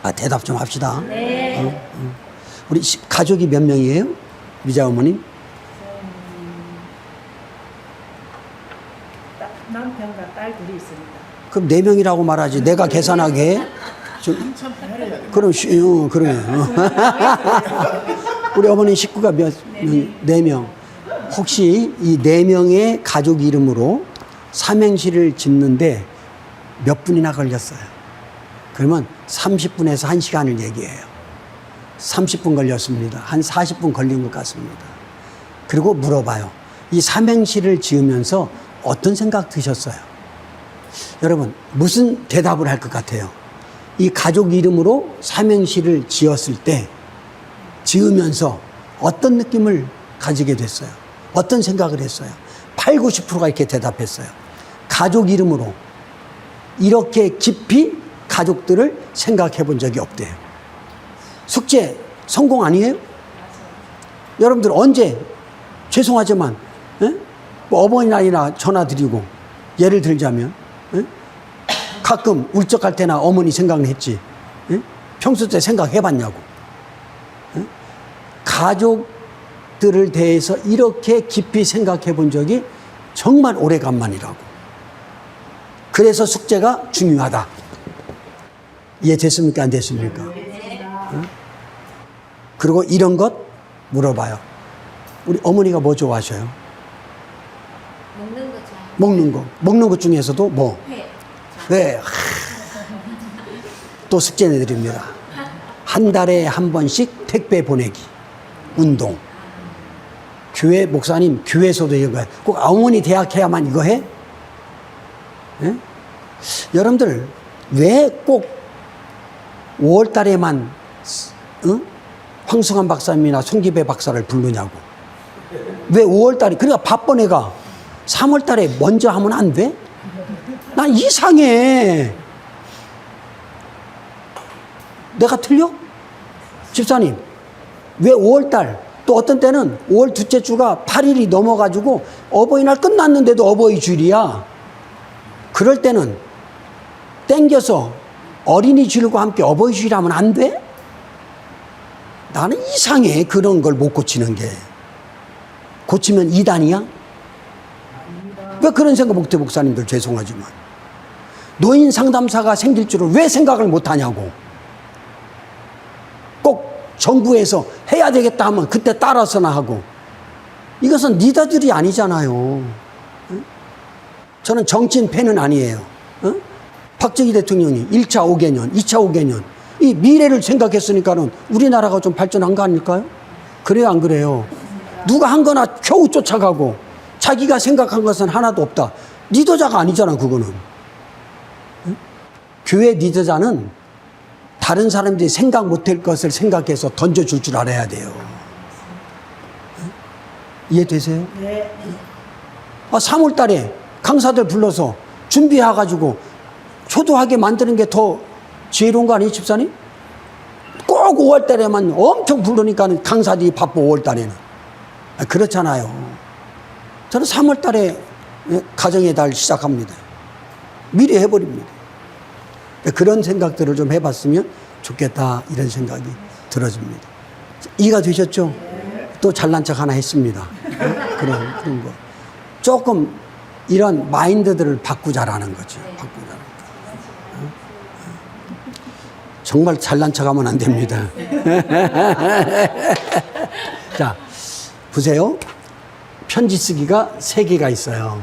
아, 대답 좀 합시다. 네. 우리 가족이 몇 명이에요? 미자 어머님? 남편과 딸 둘이 있습니다. 그럼 4명이라고 말하지. 내가 계산하게. 그럼, 그러네. 우리 어머니 식구가 몇, 4명. 혹시 이 4명의 가족 이름으로 삼행시를 짓는데 몇 분이나 걸렸어요? 그러면 30분에서 1시간을 얘기해요. 30분 걸렸습니다. 한 40분 걸린 것 같습니다. 그리고 물어봐요. 이 삼행시를 지으면서 어떤 생각 드셨어요? 여러분, 무슨 대답을 할 것 같아요? 이 가족 이름으로 삼행시를 지었을 때, 지으면서 어떤 느낌을 가지게 됐어요? 어떤 생각을 했어요? 8, 90%가 이렇게 대답했어요. 가족 이름으로 이렇게 깊이 가족들을 생각해 본 적이 없대요. 숙제 성공 아니에요? 여러분들 언제 죄송하지만 뭐 어버이날이나 전화드리고 예를 들자면 가끔 울적할 때나 어머니 생각했지 평소 때 생각해봤냐고. 가족들을 대해서 이렇게 깊이 생각해 본 적이 정말 오래간만이라고. 그래서 숙제가 중요하다. 이해됐습니까? 안 됐습니까? 그리고 이런 것 물어봐요. 우리 어머니가 뭐 좋아하셔요? 먹는 거 좋아. 먹는 거. 먹는 것 중에서도 뭐? 회. 네. 또 숙제 내드립니다. 한 달에 한 번씩 택배 보내기. 운동. 교회, 목사님, 교회에서도 이거 해. 꼭 어머니 대학해야만 이거 해? 네? 여러분들, 왜 꼭 5월 달에만, 황승환 박사님이나 송기배 박사를 부르냐고. 왜 5월 달에, 그러니까 바빠 내가 3월 달에 먼저 하면 안 돼? 난 이상해. 내가 틀려? 집사님, 왜 5월 달, 또 어떤 때는 5월 둘째 주가 8일이 넘어가지고 어버이날 끝났는데도 어버이 주일이야. 그럴 때는 땡겨서 어린이 주일과 함께 어버이 주일 하면 안 돼? 나는 이상해. 그런 걸 못 고치는 게. 고치면 이단이야? 왜 그런 생각 못해, 목사님들 죄송하지만. 노인 상담사가 생길 줄을 왜 생각을 못 하냐고. 꼭 정부에서 해야 되겠다 하면 그때 따라서나 하고. 이것은 리더들이 아니잖아요. 저는 정치인 팬은 아니에요. 박정희 대통령이 1차 5개년, 2차 5개년 이 미래를 생각했으니까는 우리나라가 좀 발전한 거 아닐까요? 그래요, 안 그래요? 누가 한 거나 겨우 쫓아가고 자기가 생각한 것은 하나도 없다. 리더자가 아니잖아, 그거는. 교회 리더자는 다른 사람들이 생각 못할 것을 생각해서 던져줄 줄 알아야 돼요. 이해되세요? 네. 3월 달에 강사들 불러서 준비해가지고 효도하게 만드는 게 더 지혜로운 거 아니에요, 집사님? 꼭 5월 달에만 엄청 부르니까 강사들이 바빠, 5월 달에는. 그렇잖아요. 저는 3월 달에 가정의 달 시작합니다. 미리 해버립니다. 그런 생각들을 좀 해봤으면 좋겠다, 이런 생각이 들어집니다. 이해가 되셨죠? 또 잘난 척 하나 했습니다. 그런 거. 조금 이런 마인드들을 바꾸자라는 거죠. 바꾸자라는 거. 정말 잘난 척 하면 안 됩니다. 자, 보세요. 편지 쓰기가 3개가 있어요.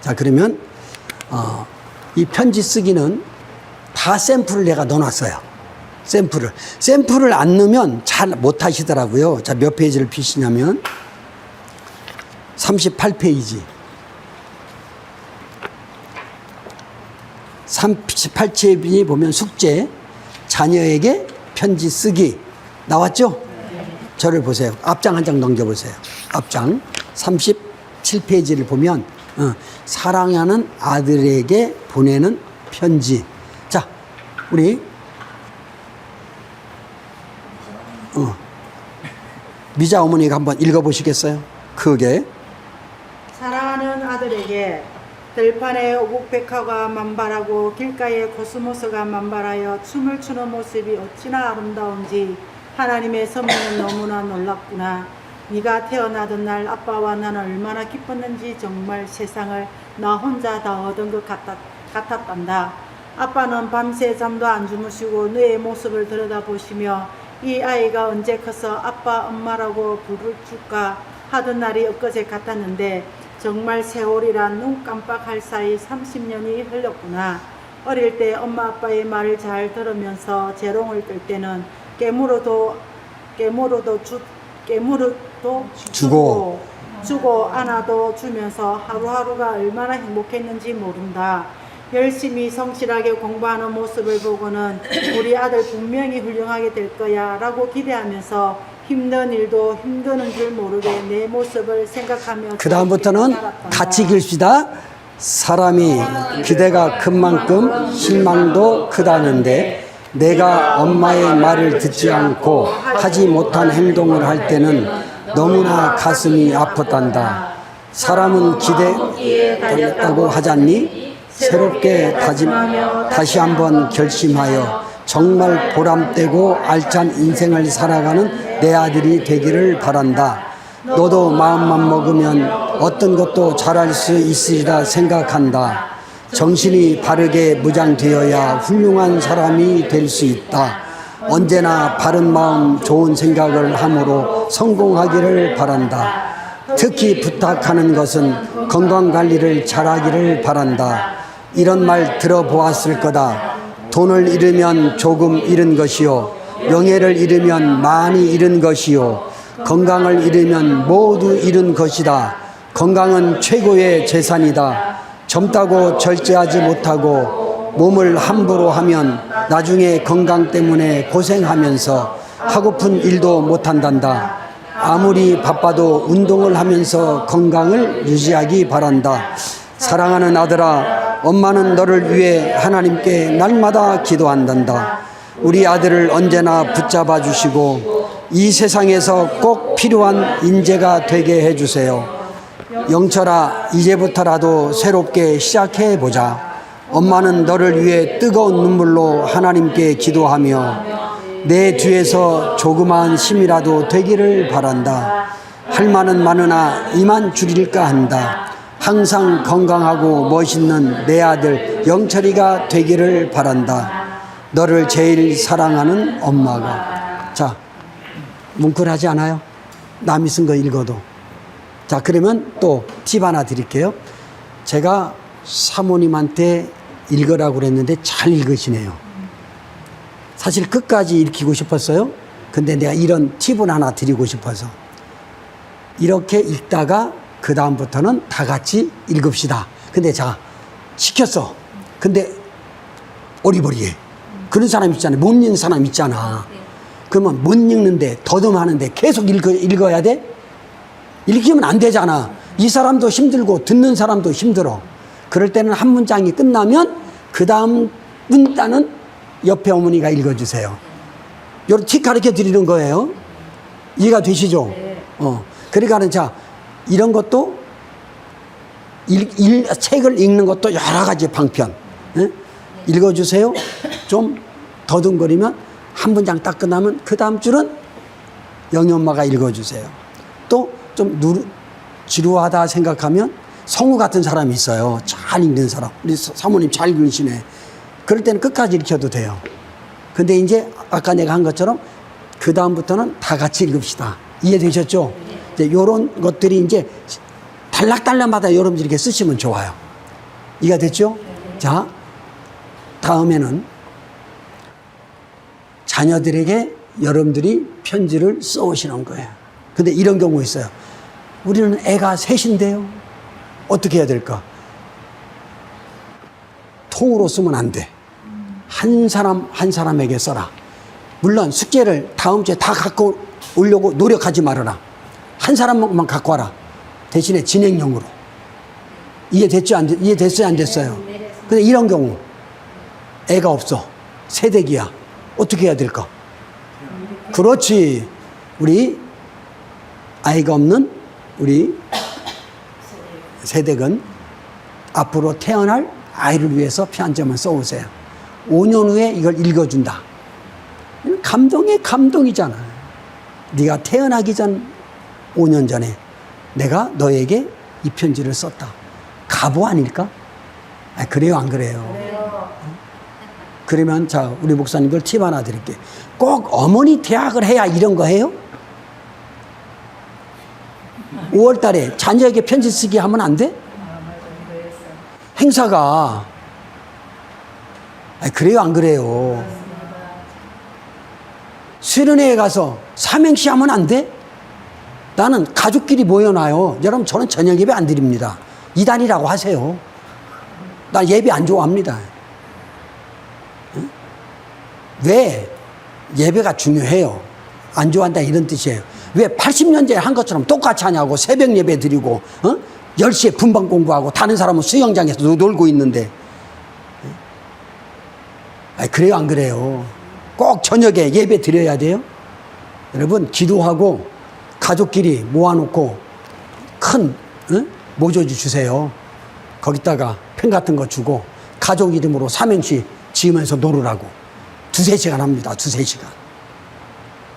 자, 그러면, 이 편지 쓰기는 다 샘플을 내가 넣어놨어요. 샘플을 안 넣으면 잘 못 하시더라고요. 자, 몇 페이지를 피시냐면, 38페이지. 38페이지 보면 숙제, 자녀에게 편지 쓰기 나왔죠? 저를 보세요. 앞장 한 장 넘겨보세요. 앞장 37페이지를 보면 사랑하는 아들에게 보내는 편지. 자, 우리 미자 어머니가 한번 읽어보시겠어요? 크게. 사랑하는 아들에게 들판에 오곡백화가 만발하고 길가에 코스모스가 만발하여 춤을 추는 모습이 어찌나 아름다운지 하나님의 섭리는 너무나 놀랍구나. 네가 태어나던 날 아빠와 나는 얼마나 기뻤는지 정말 세상을 나 혼자 다 얻은 것 같았단다. 아빠는 밤새 잠도 안 주무시고 너의 모습을 들여다보시며 이 아이가 언제 커서 아빠 엄마라고 부를까 하던 날이 엊그제 같았는데 정말 세월이란 눈 깜빡할 사이 30년이 흘렀구나. 어릴 때 엄마 아빠의 말을 잘 들으면서 재롱을 끌 때는 깨물어도 주고 안아도 주면서 하루하루가 얼마나 행복했는지 모른다. 열심히 성실하게 공부하는 모습을 보고는 우리 아들 분명히 훌륭하게 될 거야 라고 기대하면서 힘든 일도 힘드는 줄 모르게 내 모습을 생각하며 그 다음부터는 같이 읽읍시다. 사람이 기대가 큰 만큼 실망도 크다는데 내가 엄마의 말을 듣지 않고 하지 못한 행동을 할 때는 너무나 가슴이 아팠단다. 사람은 기대했다고 하잖니? 새롭게 다시 한번 결심하여 정말 보람되고 알찬 인생을 살아가는 내 아들이 되기를 바란다. 너도 마음만 먹으면 어떤 것도 잘할 수 있으리라 생각한다. 정신이 바르게 무장되어야 훌륭한 사람이 될 수 있다. 언제나 바른 마음, 좋은 생각을 함으로 성공하기를 바란다. 특히 부탁하는 것은 건강관리를 잘하기를 바란다. 이런 말 들어보았을 거다. 돈을 잃으면 조금 잃은 것이요, 명예를 잃으면 많이 잃은 것이요, 건강을 잃으면 모두 잃은 것이다. 건강은 최고의 재산이다. 젊다고 절제하지 못하고 몸을 함부로 하면 나중에 건강 때문에 고생하면서 하고픈 일도 못한단다. 아무리 바빠도 운동을 하면서 건강을 유지하기 바란다. 사랑하는 아들아, 엄마는 너를 위해 하나님께 날마다 기도한단다. 우리 아들을 언제나 붙잡아 주시고 이 세상에서 꼭 필요한 인재가 되게 해주세요. 영철아, 이제부터라도 새롭게 시작해보자. 엄마는 너를 위해 뜨거운 눈물로 하나님께 기도하며 내 뒤에서 조그마한 힘이라도 되기를 바란다. 할 말은 많으나 이만 줄일까 한다. 항상 건강하고 멋있는 내 아들 영철이가 되기를 바란다. 너를 제일 사랑하는 엄마가. 자, 뭉클하지 않아요? 남이 쓴 거 읽어도. 자, 그러면 또 팁 하나 드릴게요. 제가 사모님한테 읽으라고 그랬는데 잘 읽으시네요. 사실 끝까지 읽히고 싶었어요. 근데 내가 이런 팁을 하나 드리고 싶어서. 이렇게 읽다가 그 다음부터는 다 같이 읽읍시다. 근데 자, 시켰어. 근데 어리버리해. 그런 사람 있잖아요. 못 읽는 사람 있잖아. 그러면 못 읽는데 더듬하는데 계속 읽어야 돼? 읽히면 안 되잖아. 이 사람도 힘들고 듣는 사람도 힘들어. 그럴 때는 한 문장이 끝나면 그 다음 문단은 옆에 어머니가 읽어주세요. 요런 팁 가르쳐 드리는 거예요. 이해가 되시죠? 그러니까는 자, 이런 것도 책을 읽는 것도 여러 가지 방편. 예? 읽어주세요. 좀 더듬거리면 한 문장 딱 끝나면 그 다음 줄은 영희 엄마가 읽어주세요. 또 좀 지루하다 생각하면 성우 같은 사람이 있어요. 잘 읽는 사람. 우리 사모님 잘 읽으시네. 그럴 때는 끝까지 읽혀도 돼요. 근데 이제 아까 내가 한 것처럼 그 다음부터는 다 같이 읽읍시다. 이해되셨죠? 이제 요런 것들이 이제 단락단락마다 여러분들이 이렇게 쓰시면 좋아요. 이해가 됐죠? 자, 다음에는 자녀들에게 여러분들이 편지를 써오시는 거예요. 근데 이런 경우 있어요. 우리는 애가 셋인데요. 어떻게 해야 될까? 통으로 쓰면 안 돼. 한 사람 한 사람에게 써라. 물론 숙제를 다음 주에 다 갖고 오려고 노력하지 말아라. 한 사람만 갖고 와라. 대신에 진행형으로. 이해됐죠? 이해됐어요? 안 됐어요? 근데 이런 경우 애가 없어. 세대기야. 어떻게 해야 될까? 그렇지. 우리 아이가 없는 우리 세대건 앞으로 태어날 아이를 위해서 편지만 써오세요. 5년 후에 이걸 읽어준다. 감동의 감동이잖아. 네가 태어나기 전 5년 전에 내가 너에게 이 편지를 썼다. 가보 아닐까? 아, 그래요, 안 그래요? 그러면 자, 우리 목사님들 팁 하나 드릴게요. 꼭 어머니 대학을 해야 이런 거 해요? 5월 달에 자녀에게 편지 쓰기 하면 안 돼? 행사가. 아, 그래요, 안 그래요? 수련회에 가서 삼행시 하면 안 돼? 나는 가족끼리 모여놔요. 여러분, 저는 저녁 예배 안 드립니다. 이단이라고 하세요. 나 예배 안 좋아합니다. 왜? 예배가 중요해요. 안 좋아한다 이런 뜻이에요. 왜 80년대에 한 것처럼 똑같이 하냐고. 새벽 예배 드리고 10시에 분방 공부하고 다른 사람은 수영장에서 놀고 있는데. 아니, 그래요 안 그래요? 꼭 저녁에 예배 드려야 돼요? 여러분 기도하고 가족끼리 모아놓고 큰 모조지 주세요. 거기다가 펜 같은 거 주고 가족 이름으로 삼행시 지으면서 놀으라고. 2-3시간 합니다. 2-3시간.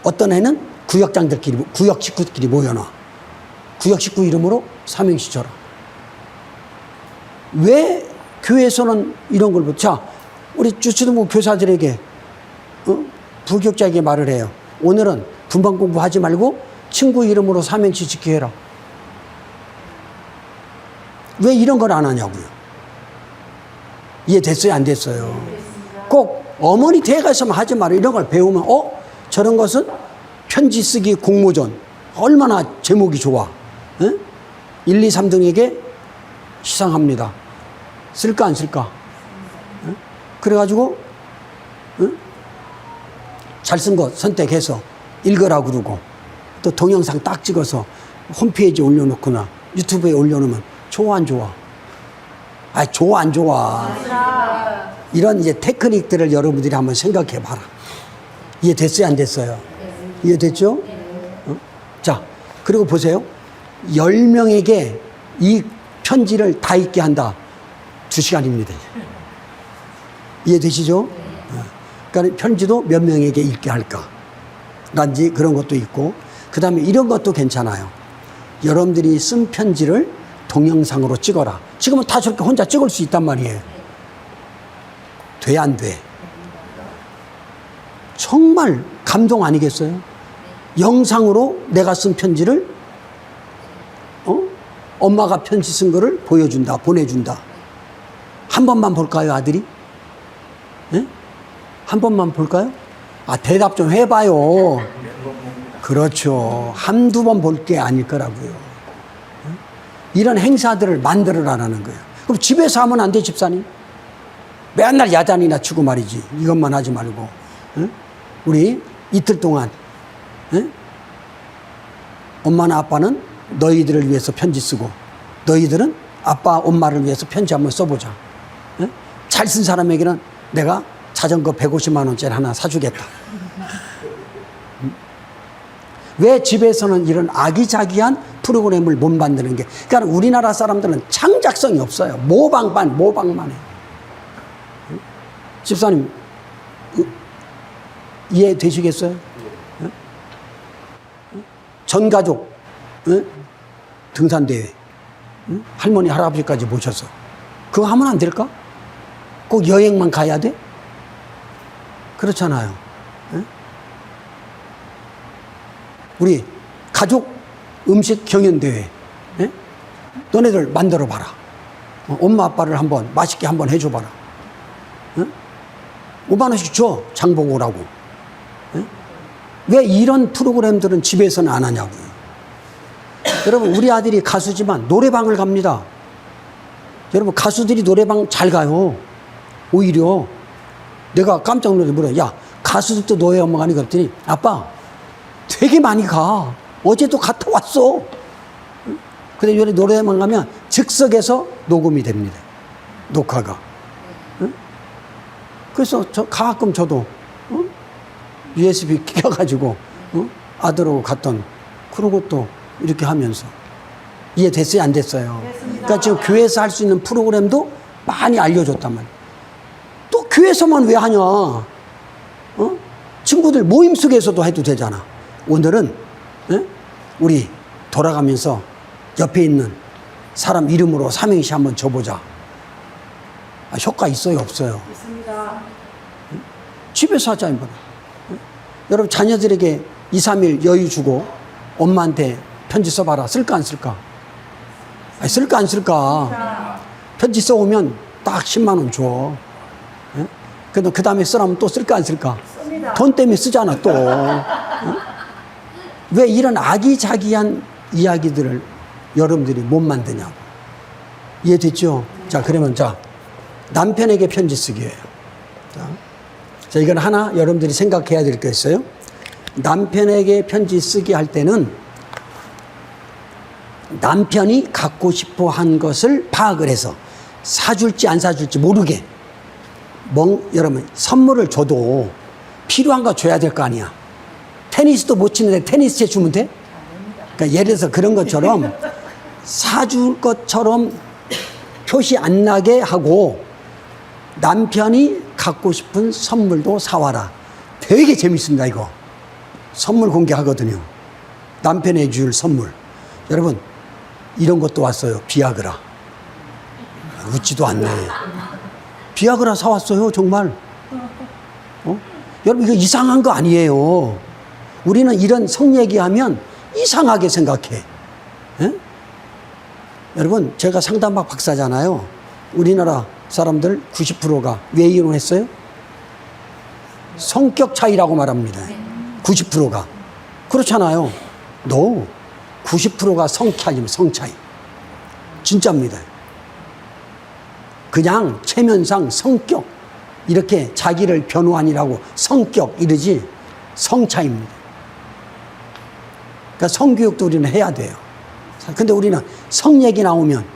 어떤 애는 구역장들끼리, 구역 식구들끼리 모여놔. 구역 식구 이름으로 삼행시 줘라. 왜 교회에서는 이런 걸 자, 우리 주치동부 교사들에게 불격자에게 말을 해요. 오늘은 분방 공부하지 말고 친구 이름으로 삼행시 지키게 해라. 왜 이런 걸 안 하냐고요. 이해됐어요? 안 됐어요? 꼭 어머니 댁에서만 하지 말아요. 이런 걸 배우면 저런 것은 편지 쓰기 공모전. 얼마나 제목이 좋아. 1, 2, 3등에게 시상합니다. 쓸까 안 쓸까? 그래가지고 잘 쓴 거 선택해서 읽으라고 그러고 또 동영상 딱 찍어서 홈페이지에 올려놓거나 유튜브에 올려놓으면 좋아 안 좋아? 아, 좋아 안 좋아? 이런 이제 테크닉들을 여러분들이 한번 생각해 봐라. 이해됐어요 안 됐어요? 이해됐죠? 자, 그리고 보세요. 10명에게 이 편지를 다 읽게 한다. 2시간입니다. 이해되시죠? 그러니까 편지도 몇 명에게 읽게 할까? 란지 그런 것도 있고, 그 다음에 이런 것도 괜찮아요. 여러분들이 쓴 편지를 동영상으로 찍어라. 지금은 다 저렇게 혼자 찍을 수 있단 말이에요. 돼, 안 돼? 정말 감동 아니겠어요? 영상으로 내가 쓴 편지를 엄마가 편지 쓴 거를 보여준다, 보내준다. 한 번만 볼까요, 아들이? 네? 한 번만 볼까요? 아, 대답 좀 해봐요. 그렇죠. 한두 번 볼 게 아닐 거라고요. 이런 행사들을 만들어라라는 거예요. 그럼 집에서 하면 안 돼, 집사님? 맨날 야단이나 치고 말이지. 이것만 하지 말고. 우리 이틀 동안 엄마나 아빠는 너희들을 위해서 편지 쓰고 너희들은 아빠, 엄마를 위해서 편지 한번 써보자. 잘 쓴 사람에게는 내가 자전거 150만 원짜리 하나 사주겠다. 왜 집에서는 이런 아기자기한 프로그램을 못 만드는 게? 그러니까 우리나라 사람들은 창작성이 없어요. 모방만 해. 집사님 이해되시겠어요? 전 가족 등산대회 할머니 할아버지까지 모셔서 그거 하면 안 될까? 꼭 여행만 가야 돼? 그렇잖아요. 우리 가족 음식 경연대회 너네들 만들어 봐라. 엄마 아빠를 한번 맛있게 한번 해줘 봐라. 5만 원씩 줘, 장보고 오라고. 왜 이런 프로그램들은 집에서는 안 하냐고요. 여러분, 우리 아들이 가수지만 노래방을 갑니다. 여러분, 가수들이 노래방 잘 가요. 오히려 내가 깜짝 놀라서 물어요. 야, 가수들도 노래방 가니? 그랬더니 아빠 되게 많이 가. 어제도 갔다 왔어. 근데 요새 노래방 가면 즉석에서 녹음이 됩니다. 녹화가. 그래서 가끔 저도 USB 껴가지고 아들하고 갔던 그런 것도 이렇게 하면서. 이해됐어요? 안 됐어요? 됐습니다. 그러니까 지금 교회에서 할 수 있는 프로그램도 많이 알려줬단 말이에요. 또 교회에서만 왜 하냐? 친구들 모임 속에서도 해도 되잖아. 오늘은 우리 돌아가면서 옆에 있는 사람 이름으로 삼행시 한번 줘보자. 아, 효과 있어요? 없어요? 있습니다. 집에서 하자, 이번에. 여러분, 자녀들에게 2, 3일 여유 주고 엄마한테 편지 써봐라. 쓸까, 안 쓸까? 아니, 쓸까, 안 쓸까? 편지 써오면 딱 10만 원 줘. 그래도 그 다음에 쓰라면 또 쓸까, 안 쓸까? 씁니다. 돈 때문에 쓰잖아, 또. 왜 이런 아기자기한 이야기들을 여러분들이 못 만드냐고. 이해됐죠? 자, 그러면 자, 남편에게 편지 쓰기예요. 자, 이건 하나 여러분들이 생각해야 될 게 있어요. 남편에게 편지 쓰게 할 때는 남편이 갖고 싶어 한 것을 파악을 해서 사줄지 안 사줄지 모르게, 여러분, 선물을 줘도 필요한 거 줘야 될 거 아니야. 테니스도 못 치는데 테니스 채 주면 돼? 그러니까 예를 들어서 그런 것처럼 사줄 것처럼 표시 안 나게 하고 남편이 갖고 싶은 선물도 사와라. 되게 재밌습니다, 이거. 선물 공개하거든요. 남편이 줄 선물. 여러분, 이런 것도 왔어요. 비아그라. 웃지도 않네. 비아그라 사왔어요, 정말. 여러분, 이거 이상한 거 아니에요. 우리는 이런 성 얘기하면 이상하게 생각해. 예? 여러분, 제가 상담학 박사잖아요. 우리나라 사람들 90%가 왜 이혼했어요? 성격 차이라고 말합니다. 90%가. 그렇잖아요. 90%가 성 차이. 진짜입니다. 그냥 체면상 성격, 이렇게 자기를 변호한이라고 성격 이러지 성 차이입니다. 그러니까 성교육도 우리는 해야 돼요. 근데 우리는 성 얘기 나오면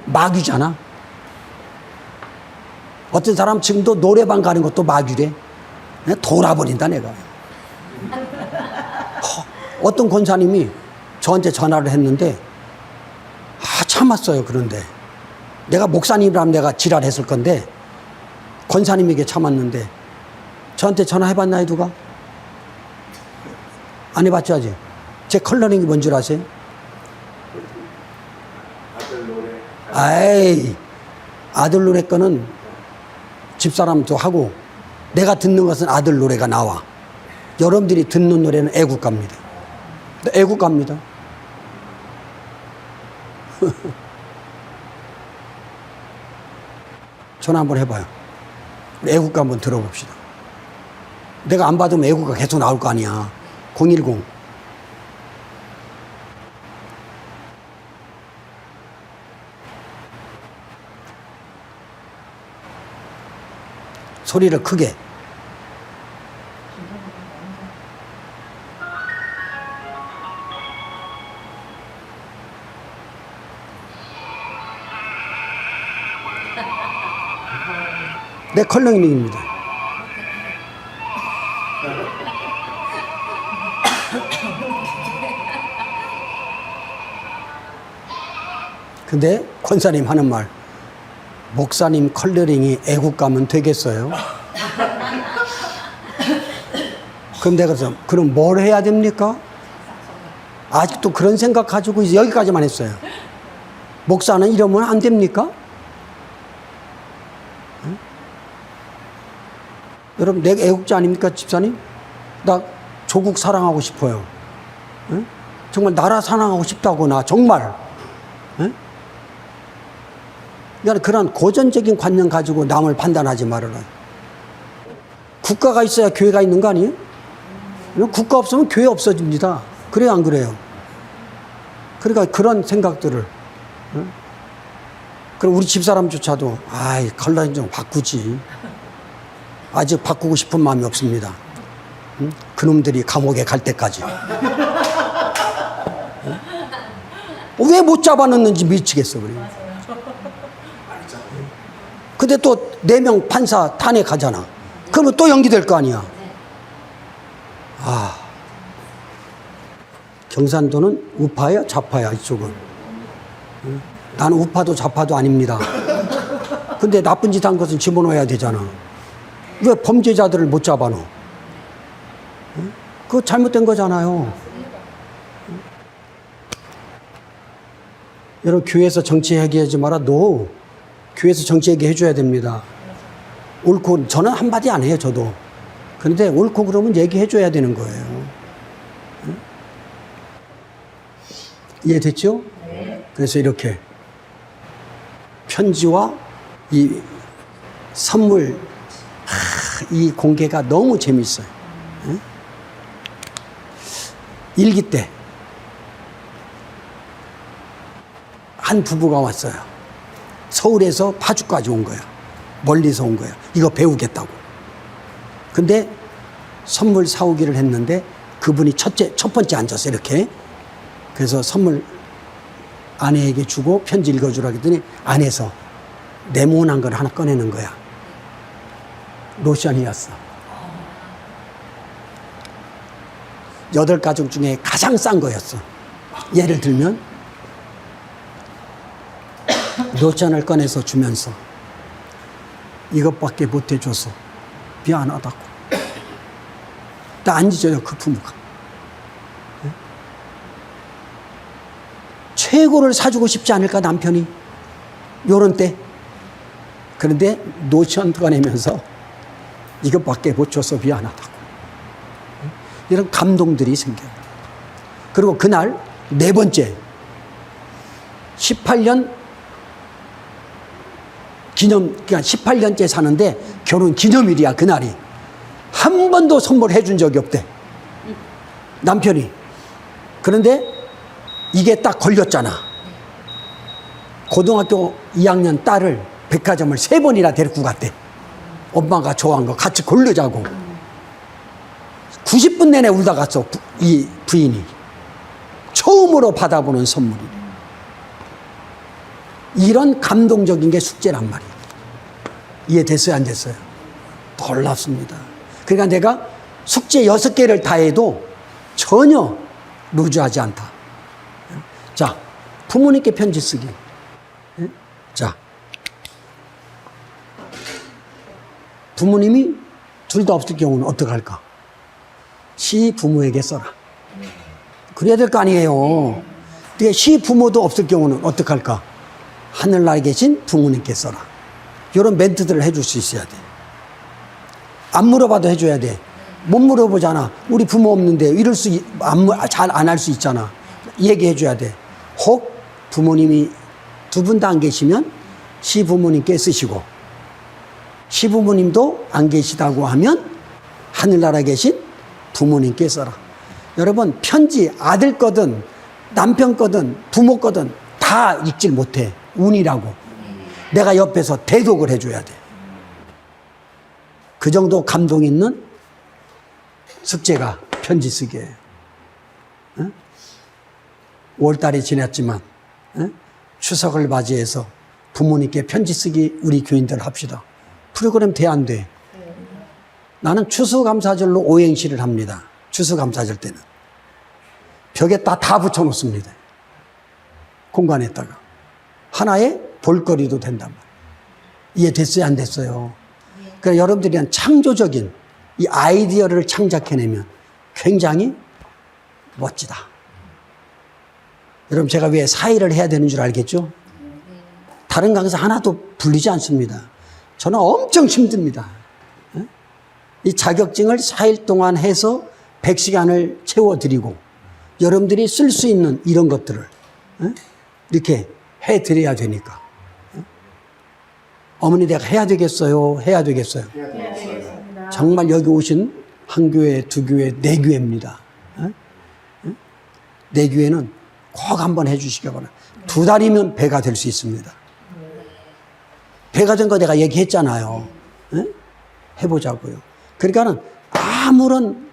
마귀잖아. 어떤 사람 지금도 노래방 가는 것도 마귀래. 돌아버린다 내가. 어떤 권사님이 저한테 전화를 했는데 참았어요. 그런데 내가 목사님이라면 내가 지랄했을 건데 권사님에게 참았는데 저한테 전화해봤나요 누가? 안 해봤죠 아직? 제 컬러링이 뭔 줄 아세요? 아들 노래. 아이, 아들 노래 거는 집사람도 하고 내가 듣는 것은 아들 노래가 나와. 여러분들이 듣는 노래는 애국가입니다. 애국가입니다. 전화 한번 해봐요. 애국가 한번 들어봅시다. 내가 안 받으면 애국가 계속 나올 거 아니야. 010. 소리를 크게. 내 컬러링입니다. 근데 권사님 하는 말, 목사님 컬러링이 애국가면 되겠어요? 그럼 내가 그래서 그럼 뭘 해야 됩니까? 아직도 그런 생각 가지고 여기까지만 했어요. 목사는 이러면 안 됩니까? 응? 여러분, 내가 애국자 아닙니까, 집사님? 나 조국 사랑하고 싶어요. 응? 정말 나라 사랑하고 싶다고, 나 정말. 응? 그러니까 그런 고전적인 관념 가지고 남을 판단하지 말아라. 국가가 있어야 교회가 있는 거 아니에요? 국가 없으면 교회 없어집니다. 그래요, 안 그래요? 그러니까 그런 생각들을. 응? 그럼 우리 집사람조차도 아이 컬러링 좀 바꾸지. 아직 바꾸고 싶은 마음이 없습니다. 응? 그놈들이 감옥에 갈 때까지. 왜 못 잡아넣는지 미치겠어 그래. 근데 또 4명 판사 탄핵하잖아. 그러면 또 연기될 거 아니야. 아, 경산도는 우파야 좌파야 이쪽은. 응? 나는 우파도 좌파도 아닙니다. 근데 나쁜 짓 한 것은 집어넣어야 되잖아. 왜 범죄자들을 못 잡아넣어? 응? 그거 잘못된 거잖아요. 응? 여러분, 교회에서 정치 얘기하지 마라. 너 교회에서 정치 얘기 해줘야 됩니다. 옳고, 저는 한마디 안 해요, 저도. 그런데 옳고 그러면 얘기해줘야 되는 거예요. 응? 이해됐죠? 네. 그래서 이렇게 편지와 이 선물, 이 공개가 너무 재밌어요. 응? 일기 때 한 부부가 왔어요. 서울에서 파주까지 온 거야. 멀리서 온 거야. 이거 배우겠다고. 근데 선물 사오기를 했는데 그분이 첫 번째 앉았어요, 이렇게. 그래서 선물 아내에게 주고 편지 읽어주라 했더니 안에서 네모난 걸 하나 꺼내는 거야. 로션이었어. 8가족 중에 가장 싼 거였어. 예를 들면 로션을 꺼내서 주면서 이것밖에 못 해줘서 미안하다고. 딱 앉으셔요, 그 부모가. 최고를 사주고 싶지 않을까, 남편이? 요런 때. 그런데 노션 꺼내면서 이것밖에 못 줘서 미안하다고. 이런 감동들이 생겨요. 그리고 그날 4번째 18년 기념, 그러니까 18년째 사는데 결혼 기념일이야, 그날이. 한 번도 선물해 준 적이 없대, 남편이. 그런데 이게 딱 걸렸잖아. 고등학교 2학년 딸을 백화점을 3번이나 데리고 갔대. 엄마가 좋아한 거 같이 고르자고. 90분 내내 울다 갔어, 이 부인이. 처음으로 받아보는 선물이. 이런 감동적인 게 숙제란 말이에요. 이해됐어요, 안 됐어요? 놀랍습니다. 그러니까 내가 숙제 6개를 다 해도 전혀 루즈하지 않다. 자, 부모님께 편지 쓰기. 자, 부모님이 둘 다 없을 경우는 어떡할까? 시부모에게 써라. 그래야 될 거 아니에요. 근데 시부모도 없을 경우는 어떡할까? 하늘나라에 계신 부모님께 써라. 이런 멘트들을 해줄 수 있어야 돼. 안 물어봐도 해줘야 돼. 못 물어보잖아. 우리 부모 없는데 이럴 잘 안 할 수 있잖아. 얘기해줘야 돼. 혹 부모님이 두 분 다 안 계시면 시부모님께 쓰시고, 시부모님도 안 계시다고 하면 하늘나라에 계신 부모님께 써라. 여러분, 편지 아들 거든 남편 거든 부모 거든 다 읽질 못해. 운이라고. 내가 옆에서 대독을 해줘야 돼. 그 정도 감동 있는 숙제가 편지 쓰기예요. 5월달이 지났지만 추석을 맞이해서 부모님께 편지 쓰기 우리 교인들 합시다. 프로그램 돼, 안 돼? 나는 추수감사절로 오행시를 합니다. 추수감사절 때는 벽에다 다 붙여놓습니다. 공간에다가 하나의 볼거리도 된단 말이에요. 이해됐어요, 안 됐어요? 그러니까 여러분들이 한 창조적인 이 아이디어를 창작해내면 굉장히 멋지다. 여러분, 제가 왜 4일을 해야 되는 줄 알겠죠? 다른 강사 하나도 불리지 않습니다. 저는 엄청 힘듭니다. 이 자격증을 4일 동안 해서 100시간을 채워드리고 여러분들이 쓸 수 있는 이런 것들을 이렇게 해드려야 되니까. 어머니, 내가 해야 되겠어요? 해야 되겠어요? 해야 되겠습니다. 정말 여기 오신 한 교회, 두 교회, 네 교회입니다. 네 교회는 꼭 한번 해주시기 바랍니다. 2달이면 배가 될 수 있습니다. 배가 된 거 내가 얘기했잖아요. 해보자고요. 그러니까는 아무런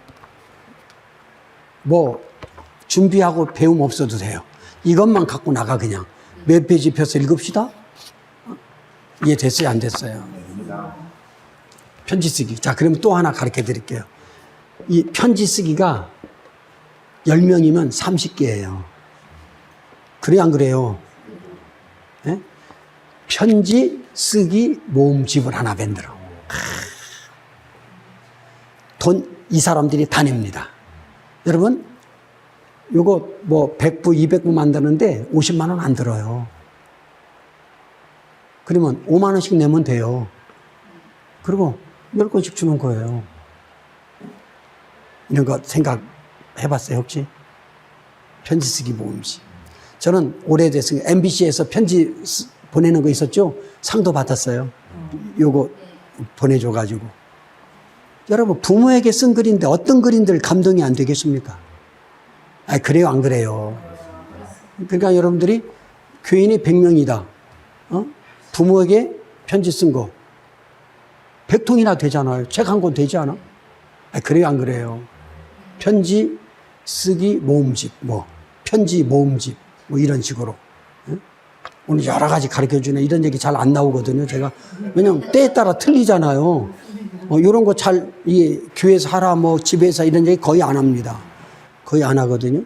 준비하고 배움 없어도 돼요. 이것만 갖고 나가. 그냥 몇 페이지 펴서 읽읍시다. 이해됐어요, 안 됐어요? 편지 쓰기. 자, 그러면 또 하나 가르쳐 드릴게요. 이 편지 쓰기가 10명이면 30개예요. 그래, 안 그래요? 예? 편지 쓰기 모음집을 하나 만들어. 돈 이 사람들이 다 냅니다. 여러분, 요거 100부, 200부 만드는데 50만 원 안 들어요. 그러면 5만 원씩 내면 돼요. 그리고 10권씩 주는 거예요. 이런 거 생각해봤어요, 혹시? 편지 쓰기 모음집. 저는 오래됐으니까 MBC에서 편지 보내는 거 있었죠? 상도 받았어요. 요거 보내줘가지고. 여러분, 부모에게 쓴 글인데 어떤 글인들 감동이 안 되겠습니까? 그래요, 안 그래요? 그러니까 여러분들이 교인이 100명이다. 부모에게 편지 쓴 거 100통이나 되잖아요. 책 한 권 되지 않아? 그래요, 안 그래요? 편지 쓰기 모음집, 뭐 편지 모음집, 뭐 이런 식으로. 예? 오늘 여러 가지 가르쳐 주네. 이런 얘기 잘 안 나오거든요. 제가 왜냐면 때에 따라 틀리잖아요. 이런 거 잘 교회에서 하라, 뭐 집에서 이런 얘기 거의 안 합니다. 거의 안 하거든요.